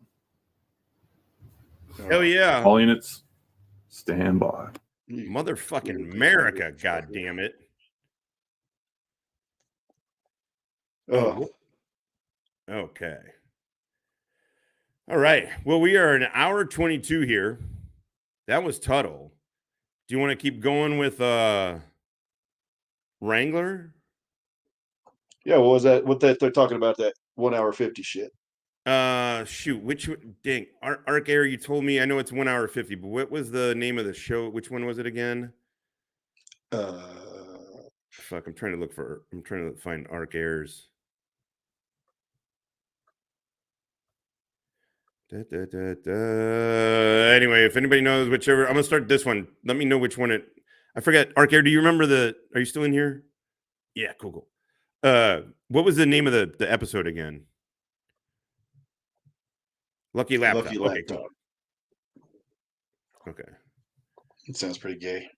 Hell yeah. All units, stand by. Motherfucking America, goddamn it. Oh. Okay. All right. Well, we are an hour 22 here. That was Tuttle. Do you want to keep going with Wrangler? Yeah, what was that? What that they're talking about, that 1 hour 50 shit. Shoot, dang, Arc Air, you told me, I know it's 1 hour 50, but what was the name of the show? Which one was it again? Fuck, I'm trying to find Arc Air's. Anyway, if anybody knows whichever, I'm gonna start this one. Let me know which one I forget. Arc Air, do you remember are you still in here? Yeah, cool. What was the name of the episode again? Lucky Laptop. Lucky Okay, Laptop. cool. Okay. It sounds pretty gay.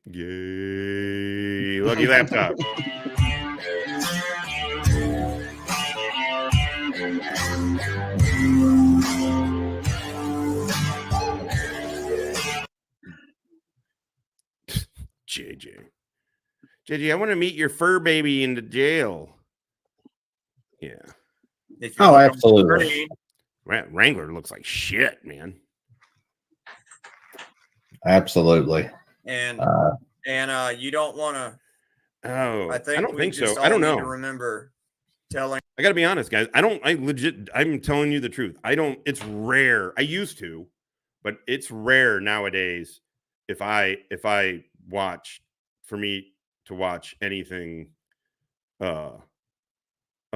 Yay. Lucky Laptop. JJ, I want to meet your fur baby in the jail. Yeah. Oh, absolutely. Wrangler looks like shit, man. Absolutely. And you don't want to. Oh, I don't think just so. I don't all need know. to remember telling. I got to be honest, guys. I'm telling you the truth. It's rare. I used to, but it's rare nowadays. If I watch, for me to watch anything of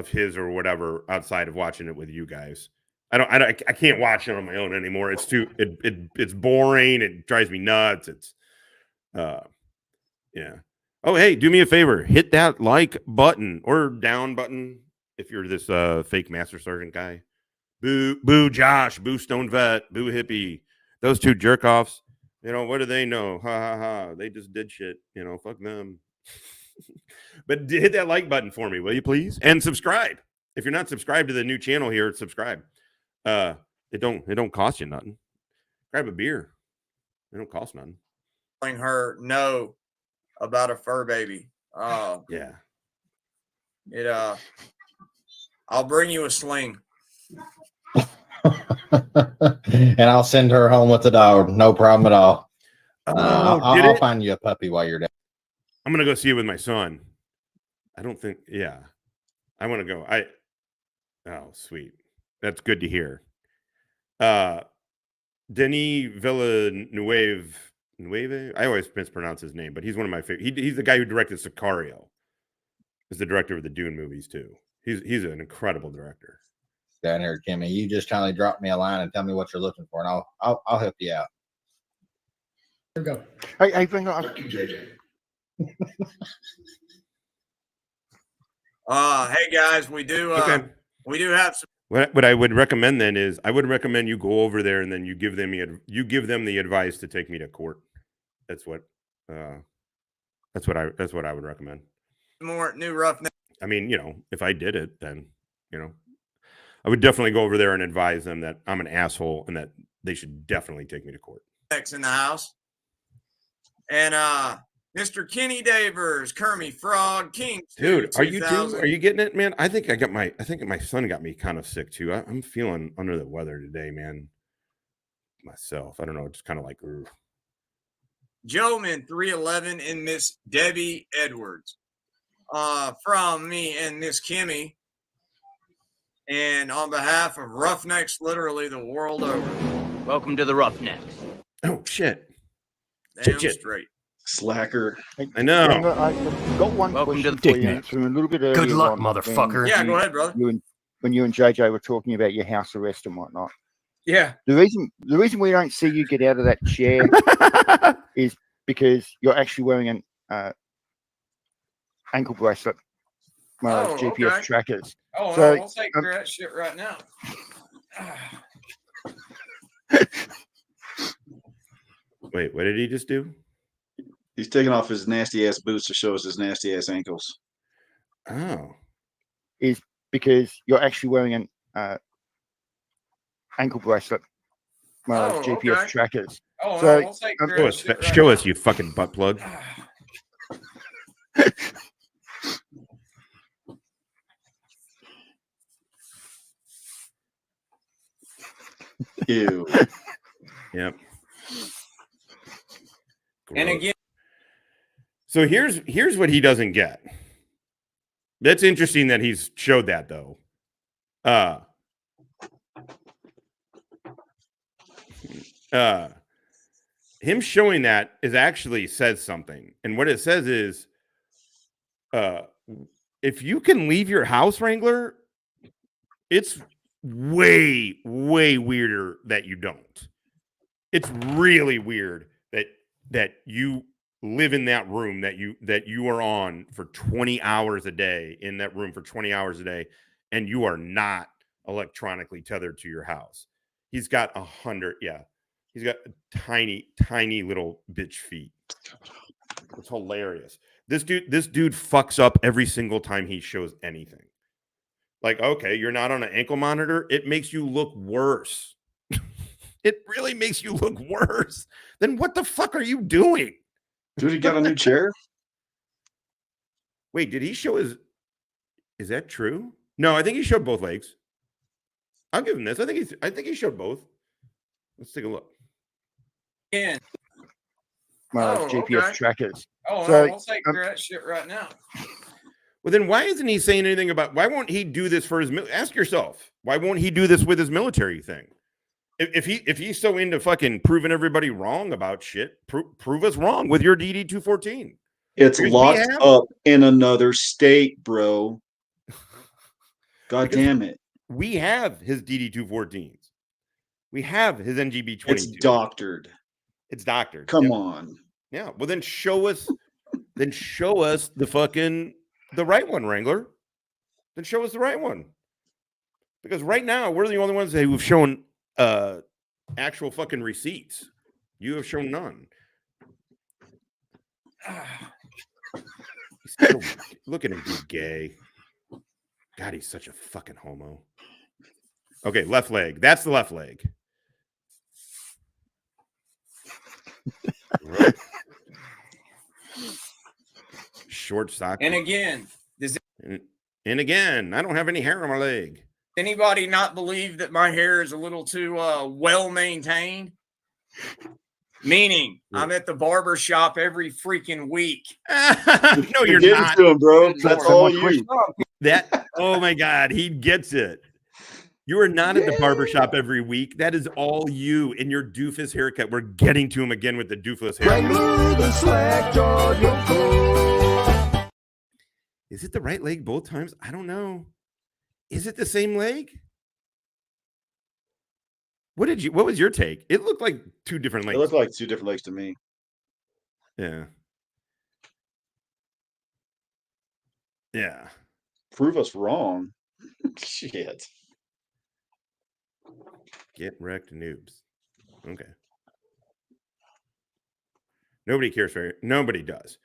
his or whatever outside of watching it with you guys. I can't watch it on my own anymore. It's it's boring. It drives me nuts. It's yeah. Oh, hey, do me a favor. Hit that like button or down button if you're this fake Master Sergeant guy. Boo Josh, boo Stone Vet, boo Hippie. Those two jerk offs. You know, what do they know? Ha ha ha. They just did shit. You know, fuck them. But hit that like button for me, will you please? And subscribe. If you're not subscribed to the new channel here, subscribe. It don't cost you nothing. Grab a beer. It don't cost nothing. Telling her no about a fur baby. Yeah. I'll bring you a sling. And I'll send her home with the dog. No problem at all. I'll find you a puppy while you're there. I'm gonna go see it with my son. I don't think. Yeah, I want to go. Oh, sweet. That's good to hear. Denis Villeneuve. I always mispronounce his name, but he's one of my favorite. He's the guy who directed Sicario. He's the director of the Dune movies too. He's an incredible director. Down here, Jimmy. You just kindly drop me a line and tell me what you're looking for, and I'll help you out. Here we go. Hey, bring on. Hey guys, we do Okay. we do have some. What I would recommend then is I would recommend you go over there and then you give them the advice to take me to court. That's what I would recommend. More new Roughneck I mean, you know, if I did it, then, you know, I would definitely go over there and advise them that I'm an asshole and that they should definitely take me to court. in the house. And Mr. Kenny Davers, Kermie Frog, King. Dude, are you 2000. Are you getting it, man? I think my son got me kind of sick too. I'm feeling under the weather today, man. Myself. I don't know, just kind of like Joeman 311 and Miss Debbie Edwards. From me and Miss Kimmy. And on behalf of Roughnecks, literally the world over. Welcome to the Roughnecks. Oh shit. Damn Shit. straight. Slacker. I know. I've got one Welcome to question the for you. picnic. It's from a little bit earlier. Good luck, on motherfucker. Yeah, go ahead, brother. when you and JJ were talking about your house arrest and whatnot. Yeah. The reason we don't see you get out of that chair is because you're actually wearing an ankle bracelet. GPS okay. trackers. Oh, So, I'll take care of that shit right now. Wait, what did he just do? He's taking off his nasty ass boots to show us his nasty ass ankles. Oh. Is because you're actually wearing an ankle bracelet. GPS okay. trackers. Oh, So, I'll take care Show of that us, shit right show now. us, you fucking butt plug. Ew. Yep. And Gross. again, So here's what he doesn't get. That's interesting that he's showed that though. Him showing that is actually says something. And what it says is if you can leave your house, Wrangler, it's way, way weirder that you don't. It's really weird that you live in that room that you are on for 20 hours a day in that room for 20 hours a day, and you are not electronically tethered to your house. He's got 100. Yeah. He's got tiny, tiny little bitch feet. It's hilarious. This dude fucks up every single time he shows anything. Like, okay, you're not on an ankle monitor. It makes you look worse. It really makes you look worse. Then what the fuck are you doing? Dude, he got a new chair? Wait, did he show his... Is that true? No, I think he showed both legs. I'll give him this. I think he showed both. Let's take a look. again. GPS okay. trackers. Oh, So, I'll take care of that shit right now. Well, then why isn't he saying anything about... Why won't he do this for his... Ask yourself. Why won't he do this with his military thing? If he's so into fucking proving everybody wrong about shit, prove us wrong with your DD-214. It's Because locked up in another state, bro. God Because damn it. we have his DD-214s. We have his NGB-22. It's doctored. It's doctored. Come Yep. on. Yeah. Well, then show us the right one, Wrangler. Then show us the right one. Because right now we're the only ones who've shown actual fucking receipts You have shown none. He's still, look at him be gay. God, he's such a fucking homo. Okay, left leg. That's the left leg. Right. Short sock. And again, does And again, I don't have any hair on my leg. anybody not believe that my hair is a little too well maintained? Meaning, I'm at the barber shop every freaking week. No, you're getting not. to him, bro. Good That's Lord. all you. That, oh my God, he gets it. You are not at the barbershop every week. That is all you in your doofus haircut. We're getting to him again with the doofus haircut. Is it the right leg both times? I don't know. Is it the same leg? What was your take? It looked like two different They legs. look like two different legs to me. Yeah. Yeah. Prove us wrong. Shit. Get wrecked, noobs. Okay. Nobody cares for it. Nobody does.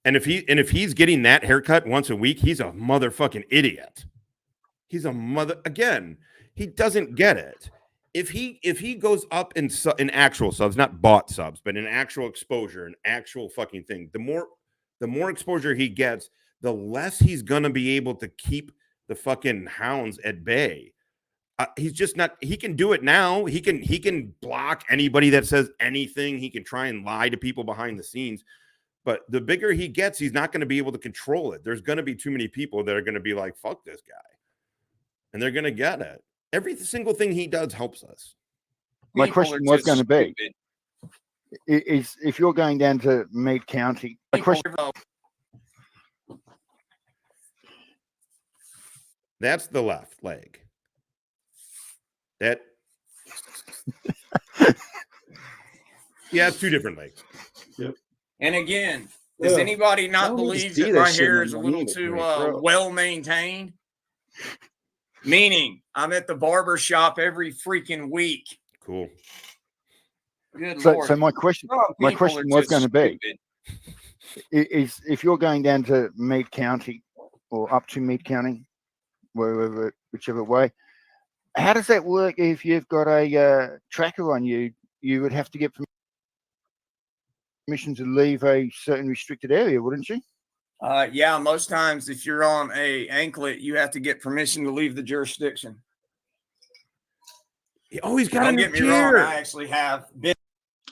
And if he's getting that haircut once a week, he's a motherfucking idiot. He's a again, he doesn't get it. If he goes up in actual subs, not bought subs, but in actual exposure, an actual fucking thing, the more exposure he gets, the less he's gonna be able to keep the fucking hounds at bay. He's just not. He can do it now. He can block anybody that says anything. He can try and lie to people behind the scenes. But the bigger he gets, he's not going to be able to control it. There's going to be too many people that are going to be like, "Fuck this guy," and they're going to get it. Every single thing he does helps us. My People question are was just going to be: stupid. is if you're going down to Meade County, my People question. are- That's the left leg. That. Yeah, it's two different legs. And again, does Yeah. anybody I not don't need to believe see that that my shit hair no is a more little either, too bro. well maintained? Meaning, I'm at the barber shop every freaking week. Cool. Good So, Lord. so my question Some my people question are was just going to be: stupid. is if you're going down to Meade County or up to Meade County, wherever, whichever way, how does that work if you've got a tracker on you? You would have to get permission to leave a certain restricted area, wouldn't you? Yeah, most times if you're on a anklet, you have to get permission to leave the jurisdiction. Oh, he's got a Don't new get me wrong, chair. I actually have been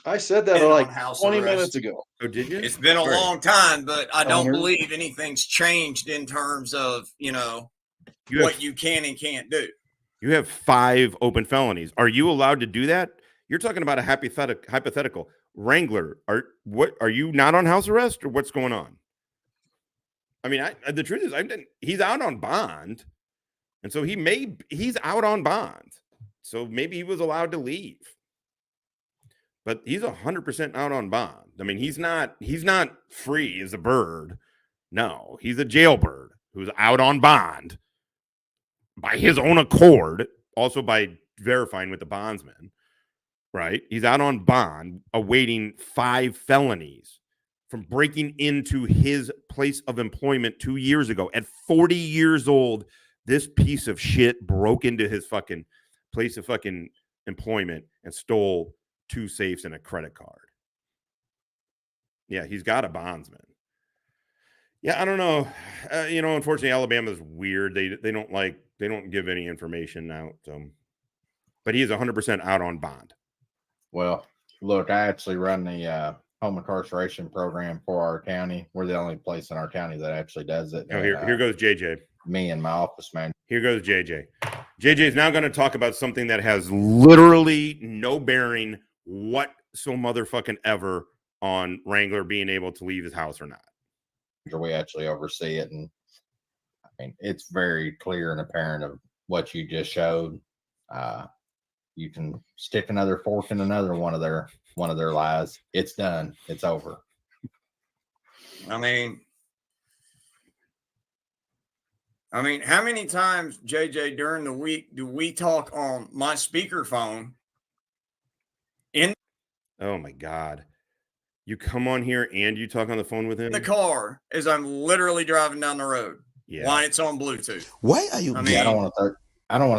I said that Been on like house 20 arrest. minutes ago. Oh, did you? It's been a Sorry. long time, but I don't Owner. believe anything's changed in terms of, You have, what you can and can't do. you have 5 open felonies. Are you allowed to do that? You're talking about a hypothetical. Wrangler, are you not on house arrest or what's going on? I mean, the truth is, he's out on bond, and so he's out on bond, so maybe he was allowed to leave, but he's 100% out on bond. I mean, he's not free as a bird. No, he's a jailbird who's out on bond by his own accord, also by verifying with the bondsman. Right? He's out on bond, awaiting 5 felonies from breaking into his place of employment 2 years ago. At 40 years old, this piece of shit broke into his fucking place of fucking employment and stole 2 safes and a credit card. Yeah, he's got a bondsman. Yeah, I don't know. Unfortunately, Alabama's weird. They don't give any information out. But he is 100% out on bond. Well, look, I actually run the home incarceration program for our county. We're the only place in our county that actually does it. Oh, here goes JJ. Me and my office man. Here goes JJ. JJ is now going to talk about something that has literally no bearing so motherfucking ever on Wrangler being able to leave his house or not. We actually oversee it, and I mean it's very clear and apparent of what you just showed. You can stick another fork in another one of their lies. It's done. It's over. I mean, how many times, JJ, during the week do we talk on my speakerphone? Oh my God. You come on here and you talk on the phone with him? The car as I'm literally driving down the road. Yeah. Why it's on Bluetooth. Why are you? I mean, Yeah, I don't want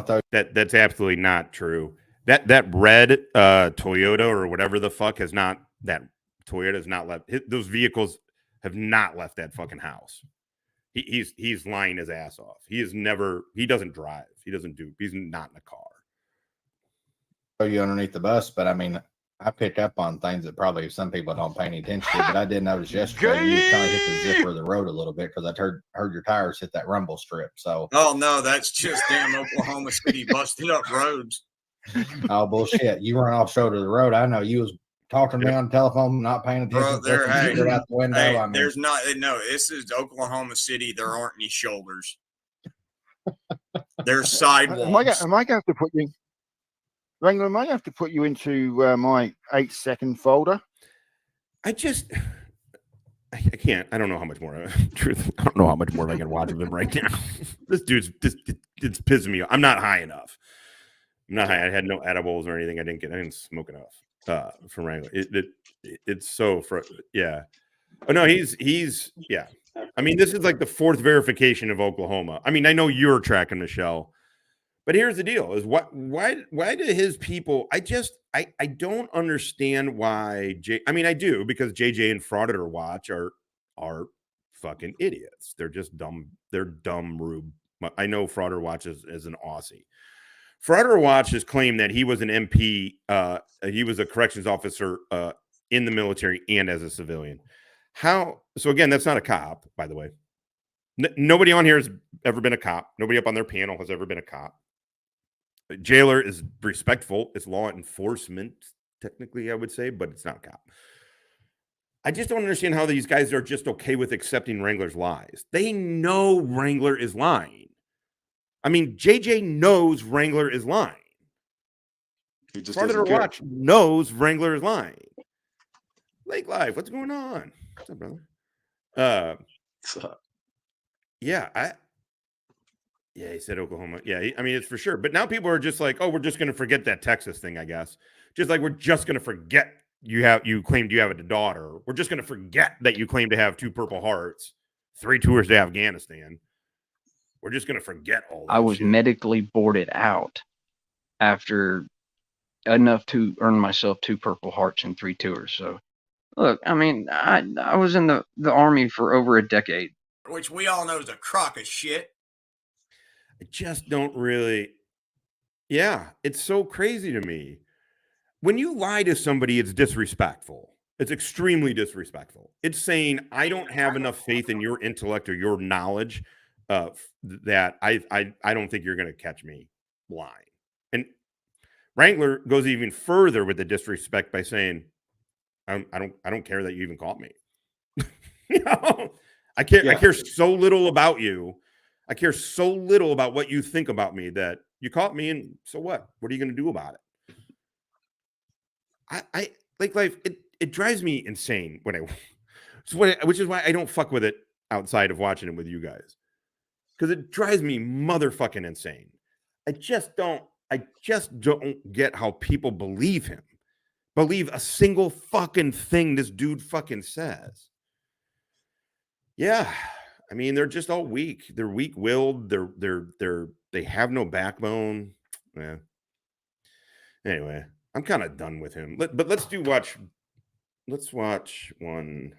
to throw. That's absolutely not true. That red Toyota or whatever the fuck has not, that Toyota has not left. Those vehicles have not left that fucking house. He's lying his ass off. He doesn't drive. He's not in a car. Throw you underneath the bus, but I mean, I pick up on things that probably some people don't pay any attention to. But I did notice yesterday you kind of hit the zipper of the road a little bit because I heard your tires hit that rumble strip. So, oh no, that's just damn Oklahoma City busted up roads. oh bullshit! You run off shoulder of the road. I know you was talking to me on the telephone, not paying attention. Bro, Hey, out the window. Hey, I mean, there's not. No, this is Oklahoma City. There aren't any shoulders. There's sidewalks. Am I going to have to put you? Wrangler, am I going to have to put you into my 8-second folder? I can't. I don't know how much more. Truth, I don't know how much more I can watch of him right now. This dude's it's pissing me off. I'm not high enough. I'm not high. I had no edibles or anything. I didn't smoke enough for Wrangler. It's so yeah. Oh no, he's yeah. I mean, this is like the 4th verification of Oklahoma. I mean, I know you're tracking Michelle. But here's the deal: is why do his people? I don't understand why. I mean, I do, because JJ and Frauditor Watch are fucking idiots. They're just dumb. They're dumb, rube. I know Frauditor Watch is an Aussie. Frauditor Watch has claimed that he was an MP. He was a corrections officer in the military and as a civilian. How? So again, that's not a cop, by the way. Nobody on here has ever been a cop. Nobody up on their panel has ever been a cop. Jailer is respectful. It's law enforcement, technically, I would say, but it's not a cop. I just don't understand how these guys are just okay with accepting Wrangler's lies. They know Wrangler is lying. I mean, JJ knows Wrangler is lying. He just Frauditor doesn't care. Watch knows Wrangler is lying. Lake Life, what's going on? What's up, brother? Yeah, he said Oklahoma. Yeah, I mean, it's for sure. But now people are just like, oh, we're just going to forget that Texas thing, I guess. Just like we're just going to forget you claimed you have a daughter. We're just going to forget that you claim to have 2 Purple Hearts, 3 tours to Afghanistan. We're just going to forget all that. I was shit. medically boarded out after enough to earn myself 2 Purple Hearts and 3 tours. So, look, I mean, I was in the Army for over a decade. Which we all know is a crock of shit. I just don't really. Yeah, it's so crazy to me. When you lie to somebody, it's disrespectful. It's extremely disrespectful. It's saying, I don't have enough faith in your intellect or your knowledge that I don't think you're going to catch me lying. And Wrangler goes even further with the disrespect by saying, I don't care that you even caught me. You know, I care so little about you. I care so little about what you think about me that you caught me, and so what? What are you going to do about it? I Lake Life. It drives me insane which is why I don't fuck with it outside of watching it with you guys, because it drives me motherfucking insane. I just don't get how people believe him, believe a single fucking thing this dude fucking says. Yeah. I mean, they're just all weak. They're weak-willed. They have no backbone. Yeah. Anyway, I'm kind of done with him. But let's watch one.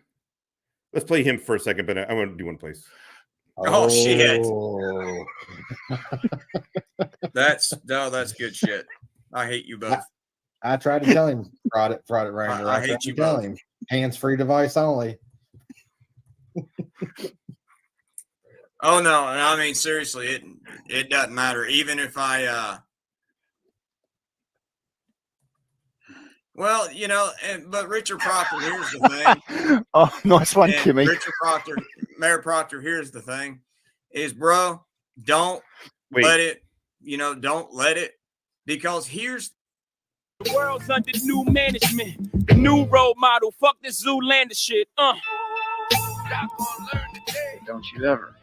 Let's play him for a second. But I want to do one place. Oh shit! That's good shit. I hate you both. I tried to tell him, fraud it, Wrangler. I hate you tell both. him, hands-free device only. Oh no, I mean seriously, it doesn't matter. Even if I well, you know, but Richard Proctor, here's the thing. Oh, nice one, And Kimmy. Richard Proctor, Mayor Proctor, here's the thing. Is bro, don't Wait. let it, don't let it, because here's The world's under new management, the new role model. Fuck this Zoolander shit. Don't you ever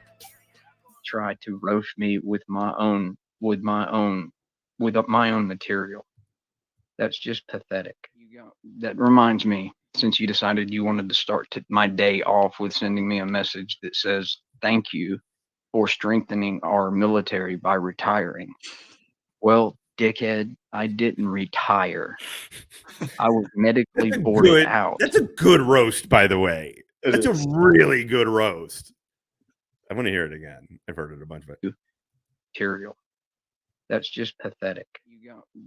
try to roast me with my own material. That's just pathetic. That reminds me, since you decided you wanted to start my day off with sending me a message that says, thank you for strengthening our military by retiring. Well, dickhead, I didn't retire. I was medically boarded out. That's a good roast, by the way. That's a really good roast. I want to hear it again. I've heard it a bunch of it. Material. That's just pathetic.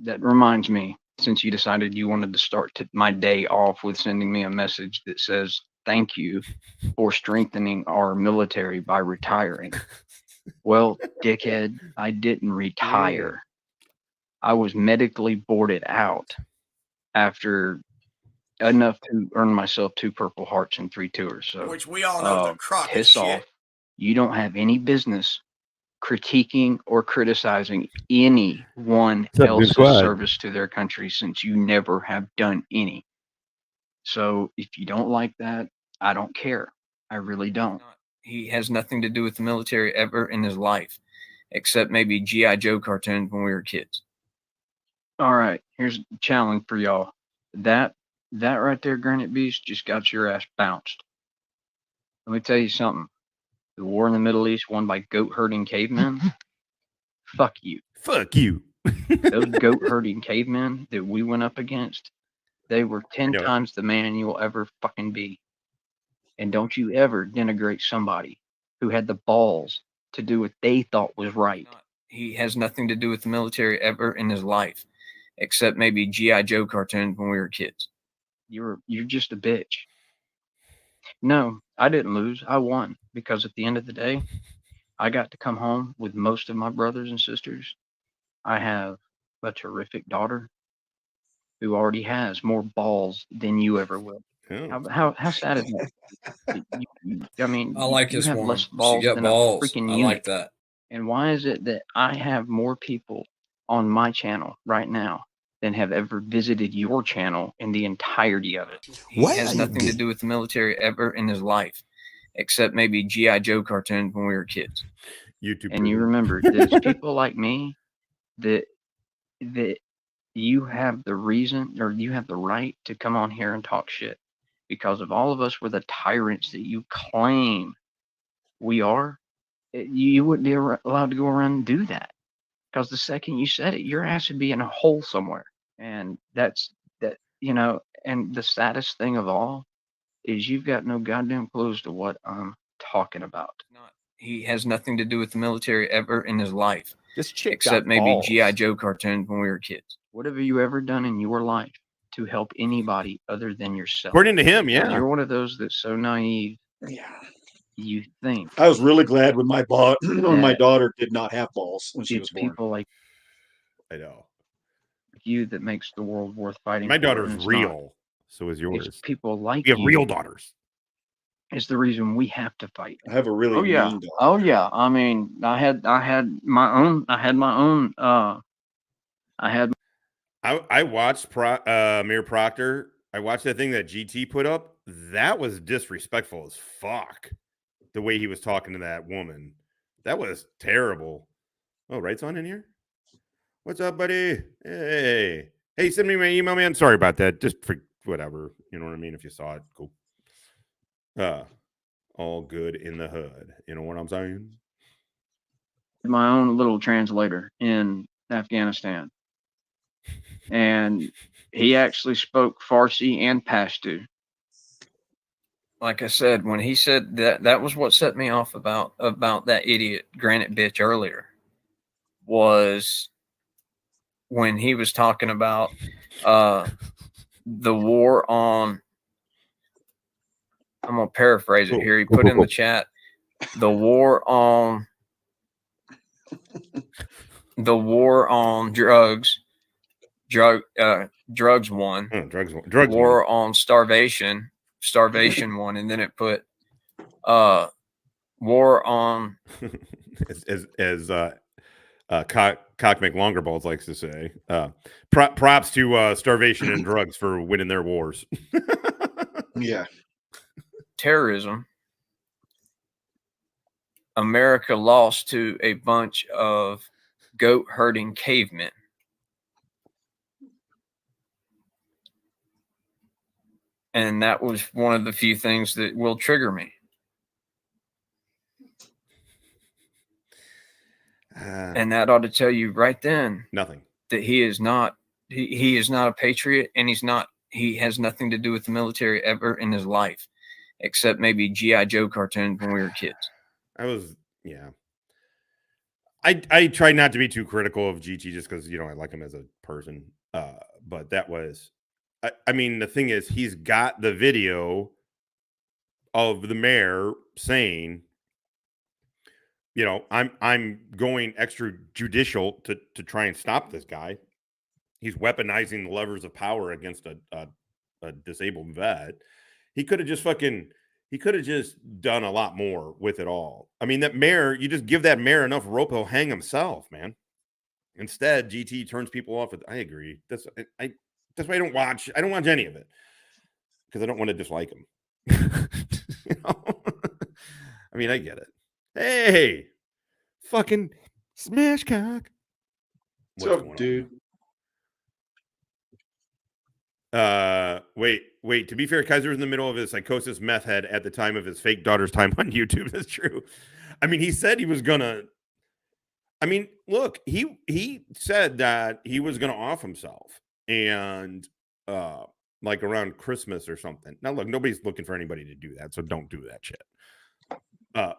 That reminds me, since you decided you wanted to start my day off with sending me a message that says, thank you for strengthening our military by retiring. Well, dickhead, I didn't retire. I was medically boarded out after enough to earn myself 2 Purple Hearts and 3 tours. So, Which we all know is a crock of piss shit. off. You don't have any business critiquing or criticizing anyone else's service to their country, since you never have done any. So if you don't like that, I don't care. I really don't. He has nothing to do with the military ever in his life, except maybe G.I. Joe cartoons when we were kids. All right, here's a challenge for y'all. That right there, Granite Beast, just got your ass bounced. Let me tell you something. The war in the Middle East won by goat herding cavemen. Fuck you. Fuck you. Those goat herding cavemen that we went up against, they were 10 times the man you'll ever fucking be. And don't you ever denigrate somebody who had the balls to do what they thought was right. He has nothing to do with the military ever in his life, except maybe G.I. Joe cartoons when we were kids. You're just a bitch. No, I didn't lose. I won, because at the end of the day, I got to come home with most of my brothers and sisters. I have a terrific daughter who already has more balls than you ever will. How sad is that? I mean, I like you this have woman. less balls She got than balls. a freaking I eunuch. like that. And why is it that I have more people on my channel right now than have ever visited your channel in the entirety of it? He has nothing to do with the military ever in his life, except maybe G.I. Joe cartoons when we were kids. YouTube. And you remember, there's people like me that you have the reason, or you have the right to come on here and talk shit, because if all of us were the tyrants that you claim we are, you wouldn't be allowed to go around and do that. Because the second you said it, your ass would be in a hole somewhere. And and the saddest thing of all is you've got no goddamn clue as to what I'm talking about. He has nothing to do with the military ever in his life, This chick except got maybe balls. G.I. Joe cartoons when we were kids. What have you ever done in your life to help anybody other than yourself? According to him, Because yeah. you're one of those that's so naive. You think I was really glad when my when my that daughter did not have balls when she was it's born. people like I know. you that makes the world worth fighting My for, daughter's and it's not. real. So is It's yours. people like We have you real daughters. is the reason we have to fight. I have a really Oh yeah. mean daughter. Oh yeah. I mean, I had my own. I watched Mayor Proctor. I watched that thing that GT put up. That was disrespectful as fuck. The way he was talking to that woman. That was terrible. Oh, Right's on in here? What's up, buddy? Hey. Hey, send me my email, man. Sorry about that. Just for whatever. You know what I mean? If you saw it, cool. All good in the hood. You know what I'm saying? my own little translator in Afghanistan, and he actually spoke Farsi and Pashto. Like I said, when he said that was what set me off about that idiot Granite bitch earlier, was when he was talking about the war on, I'm gonna paraphrase it here. He put in the chat, the war on drugs. Drugs won. Drugs war on starvation won, and then it put war on as Cock McLongerballs likes to say. Props to starvation and drugs for winning their wars. Yeah. terrorism. America lost to a bunch of goat herding cavemen. And that was one of the few things that will trigger me. And that ought to tell you right then Nothing. that he is not a patriot, and he has nothing to do with the military ever in his life, except maybe G.I. Joe cartoons when we were kids. I try not to be too critical of GT just because, I like him as a person. But that was, I mean, the thing is, he's got the video of the mayor saying, I'm going extrajudicial to try and stop this guy. He's weaponizing the levers of power against a disabled vet. He could have just done a lot more with it all. I mean, that mayor, you just give that mayor enough rope, he'll hang himself, man. Instead, GT turns people off. I agree. That's why I don't watch any of it, because I don't want to dislike him. I mean, I get it. Hey, fucking smash cock. What's up, dude? Wait. To be fair, Kaiser was in the middle of his psychosis meth head at the time of his fake daughter's time on YouTube. That's true. I mean, he said he was gonna. I mean, look, he said that he was gonna off himself, and like around Christmas or something. Now, look, nobody's looking for anybody to do that, so don't do that shit.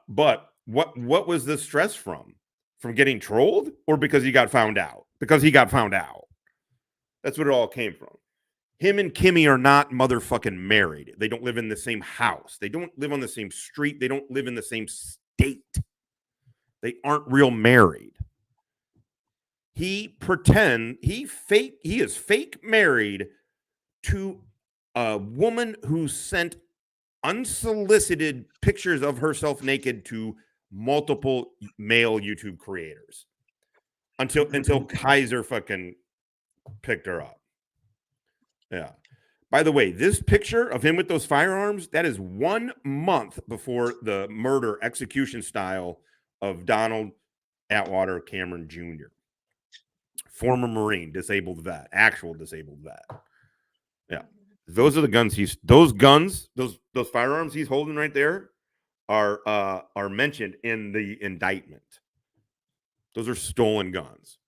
But what was the stress from? From getting trolled, or because he got found out? Because he got found out. That's what it all came from. Him and Kimmy are not motherfucking married. They don't live in the same house. They don't live on the same street. They don't live in the same state. They aren't real married. He is fake married to a woman who sent unsolicited pictures of herself naked to multiple male YouTube creators until Kaiser fucking picked her up. Yeah. By the way, this picture of him with those firearms, that is 1 month before the murder execution style of Donald Atwater Cameron Jr., former Marine, disabled vet, actual disabled vet. Yeah. Those are the guns those firearms he's holding right there are mentioned in the indictment. Those are stolen guns.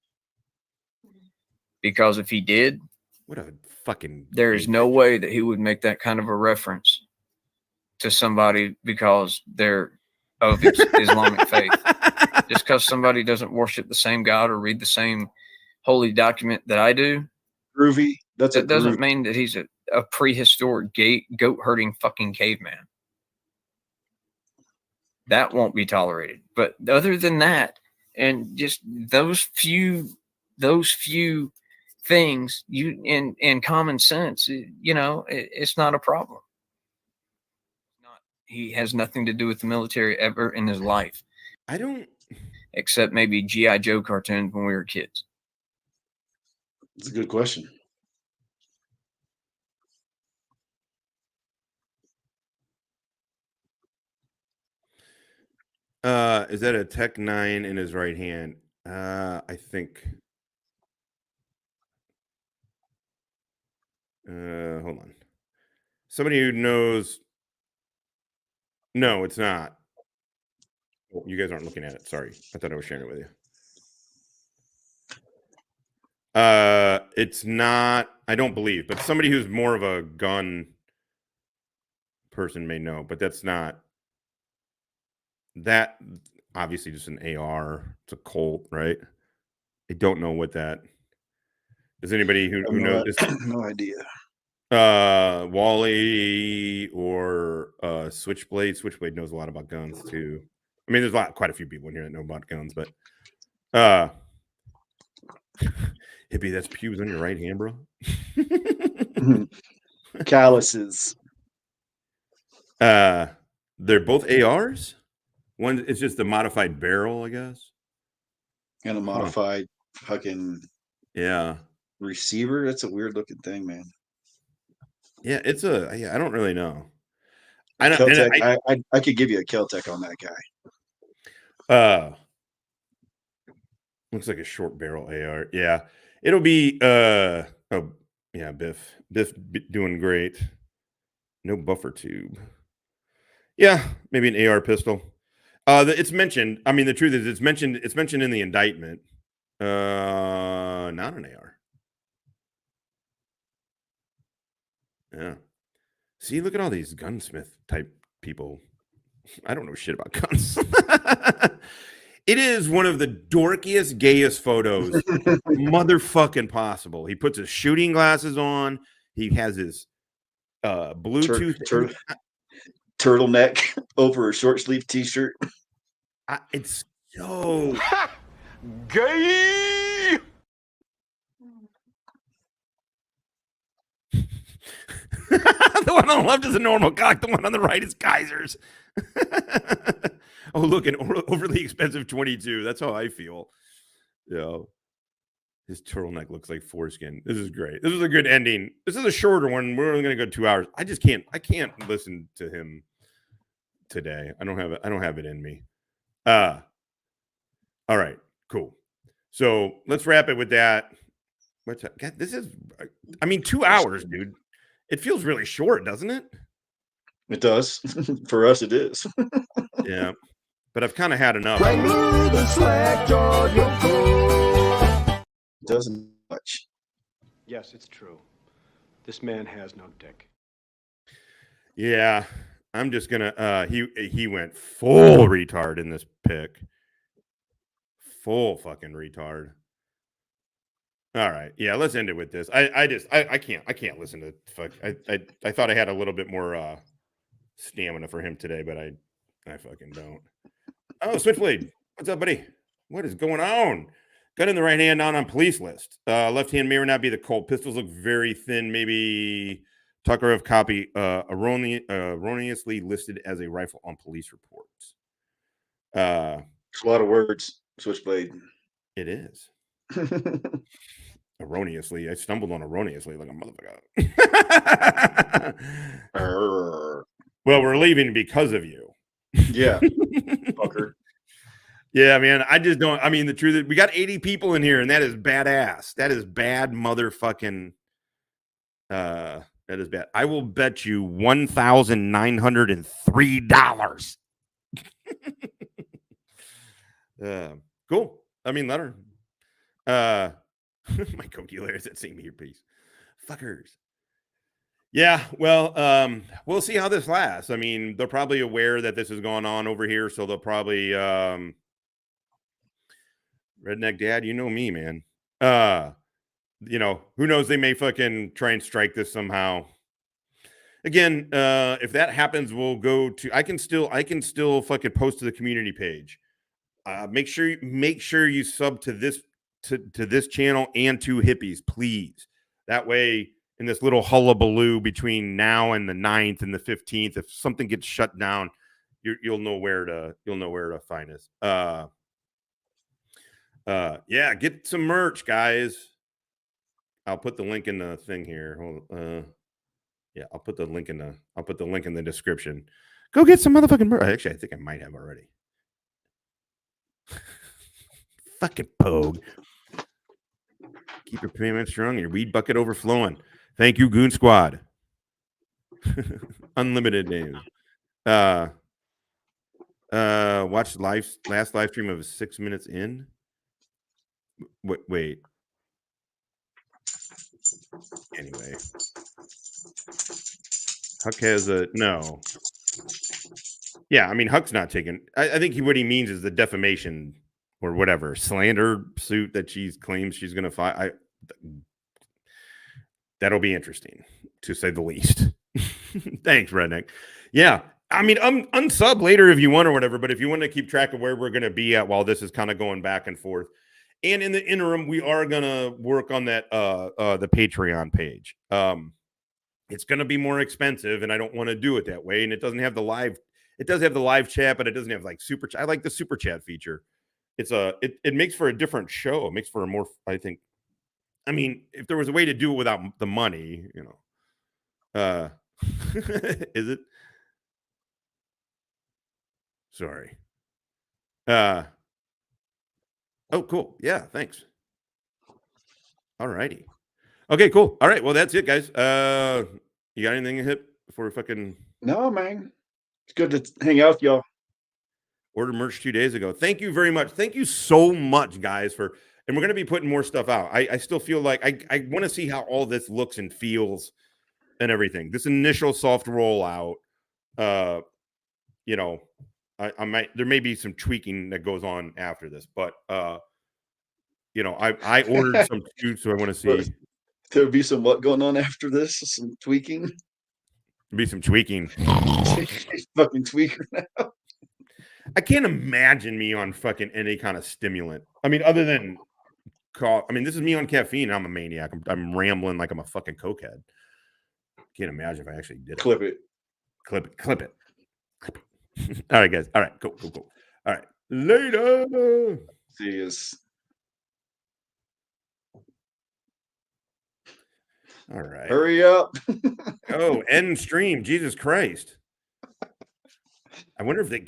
Because if he did, what a fucking, there is no way that he would make that kind of a reference to somebody because they're of Islamic faith. Just because somebody doesn't worship the same God or read the same holy document that I do, groovy. That doesn't mean that he's a prehistoric goat herding fucking caveman. That won't be tolerated. But other than that, and just those few things, you in common sense, it's not a problem. He has nothing to do with the military ever in his life. I don't, except maybe G.I. Joe cartoons when we were kids. It's a good question. Is that a Tech 9 in his right hand? I think. Hold on. Somebody who knows. No, it's not. Oh, you guys aren't looking at it. Sorry. I thought I was sharing it with you. It's not, I don't believe, but somebody who's more of a gun person may know, but that's not. That obviously just an AR. It's a Colt, right? I don't know what that. Does anybody who knows? No idea. Wally or Switchblade. Switchblade knows a lot about guns too. I mean, there's quite a few people in here that know about guns, but hippie, that's pubes on your right hand, bro. Calluses. They're both ARs. One is just a modified barrel, I guess, and a modified fucking receiver. That's a weird looking thing, man. Yeah, it's I don't really know. I could give you a Kel-Tec on that guy. Looks like a short barrel AR. Yeah, it'll be Biff doing great. No buffer tube. Yeah, maybe an AR pistol. It's mentioned. I mean, the truth is, it's mentioned. It's mentioned in the indictment. Not an AR. Yeah. See, look at all these gunsmith type people. I don't know shit about guns. It is one of the dorkiest, gayest photos motherfucking possible. He puts his shooting glasses on. He has his Bluetooth turtleneck over a short sleeve t-shirt. It's so Gay. The one on the left is a normal cock. The one on the right is Kaiser's. Oh, look, an overly expensive 22. That's how I feel. His turtleneck looks like foreskin. This is great. This is a good ending. This is a shorter one. We're only going to go 2 hours. I can't listen to him today. I don't have it in me. All right, cool. So let's wrap it with that. What's that? God, this is, I mean, 2 hours, dude. It feels really short, doesn't it? It does. For us, it is. Yeah. But I've kind of had enough. Doesn't much. Yes, it's true. This man has no dick. Yeah. I'm just gonna he went full retard in this pick. Full fucking retard. All right. Yeah, let's end it with this. I can't listen to fuck. I thought I had a little bit more stamina for him today, but I fucking don't. Oh, Switchblade. What's up, buddy? What is going on? Gun in the right hand, not on police list. Left hand may or not be the Colt. Pistols look very thin. Maybe Tucker copy erroneously listed as a rifle on police reports. It's a lot of words, Switchblade. It is. Erroneously. I stumbled on erroneously like a motherfucker. Well, we're leaving because of you. Yeah. Fucker. Yeah, man. I just don't. I mean, the truth is, we got 80 people in here, and that is badass. That is bad motherfucking. That is bad. I will bet you $1,903. Cool. I mean, let her. My coquillars that sing me your piece. Fuckers. Yeah, well, we'll see how this lasts. I mean, they're probably aware that this is going on over here, so they'll probably Redneck Dad, you know me, man. You know, who knows? They may fucking try and strike this somehow. Again, if that happens, we'll go to I can still fucking post to the community page. Make sure you sub to this to this channel and to Hippies, please. That way, in this little hullabaloo between now and the 9th and the 15th, if something gets shut down, you'll know where to find us. Yeah, get some merch, guys. I'll put the link in the thing here. Yeah, I'll put the link in the description. Go get some motherfucking merch. Actually, I think I might have already. Fucking Pogue. Keep your payment strong and your weed bucket overflowing. Thank you, Goon Squad. Unlimited names. Watch last live stream of 6 minutes in. Wait. Anyway. Huck has a no. Yeah, I mean Huck's not taking. I think what he means is the defamation or whatever slander suit that she claims she's going to file. That'll be interesting, to say the least. Thanks, Redneck. Yeah, I mean, unsub later if you want or whatever, but if you want to keep track of where we're going to be at while this is kind of going back and forth. And in the interim, we are going to work on that, the Patreon page. It's going to be more expensive, and I don't want to do it that way. And it doesn't have the live. It does have the live chat, but it doesn't have like super chat. I like the super chat feature. It makes for a different show. It makes for a more, I think. I mean, if there was a way to do it without the money, you know, is it? Sorry. Oh, cool. Yeah, thanks. All righty. Okay, cool. All right. Well, that's it, guys. You got anything to hit? before we fucking No, man. It's good to hang out with y'all. ordered merch 2 days ago. Thank you very much. Thank you so much, guys, for and we're gonna be putting more stuff out. I still feel like I want to see how all this looks and feels and everything. This initial soft rollout, you know, I might there may be some tweaking that goes on after this, but you know, I ordered some too, so I want to see There'll be some what going on after this? Some tweaking. be some tweaking. Fucking tweaker now. I can't imagine me on fucking any kind of stimulant. I mean, other than I mean, this is me on caffeine. I'm a maniac. I'm rambling like I'm a fucking cokehead. Can't imagine if I actually did it. Clip it. Clip it. Clip it. Clip it. All right, guys. All right. Go. All right. Later. See us. All right. Hurry up. Oh, end stream. Jesus Christ. I wonder if they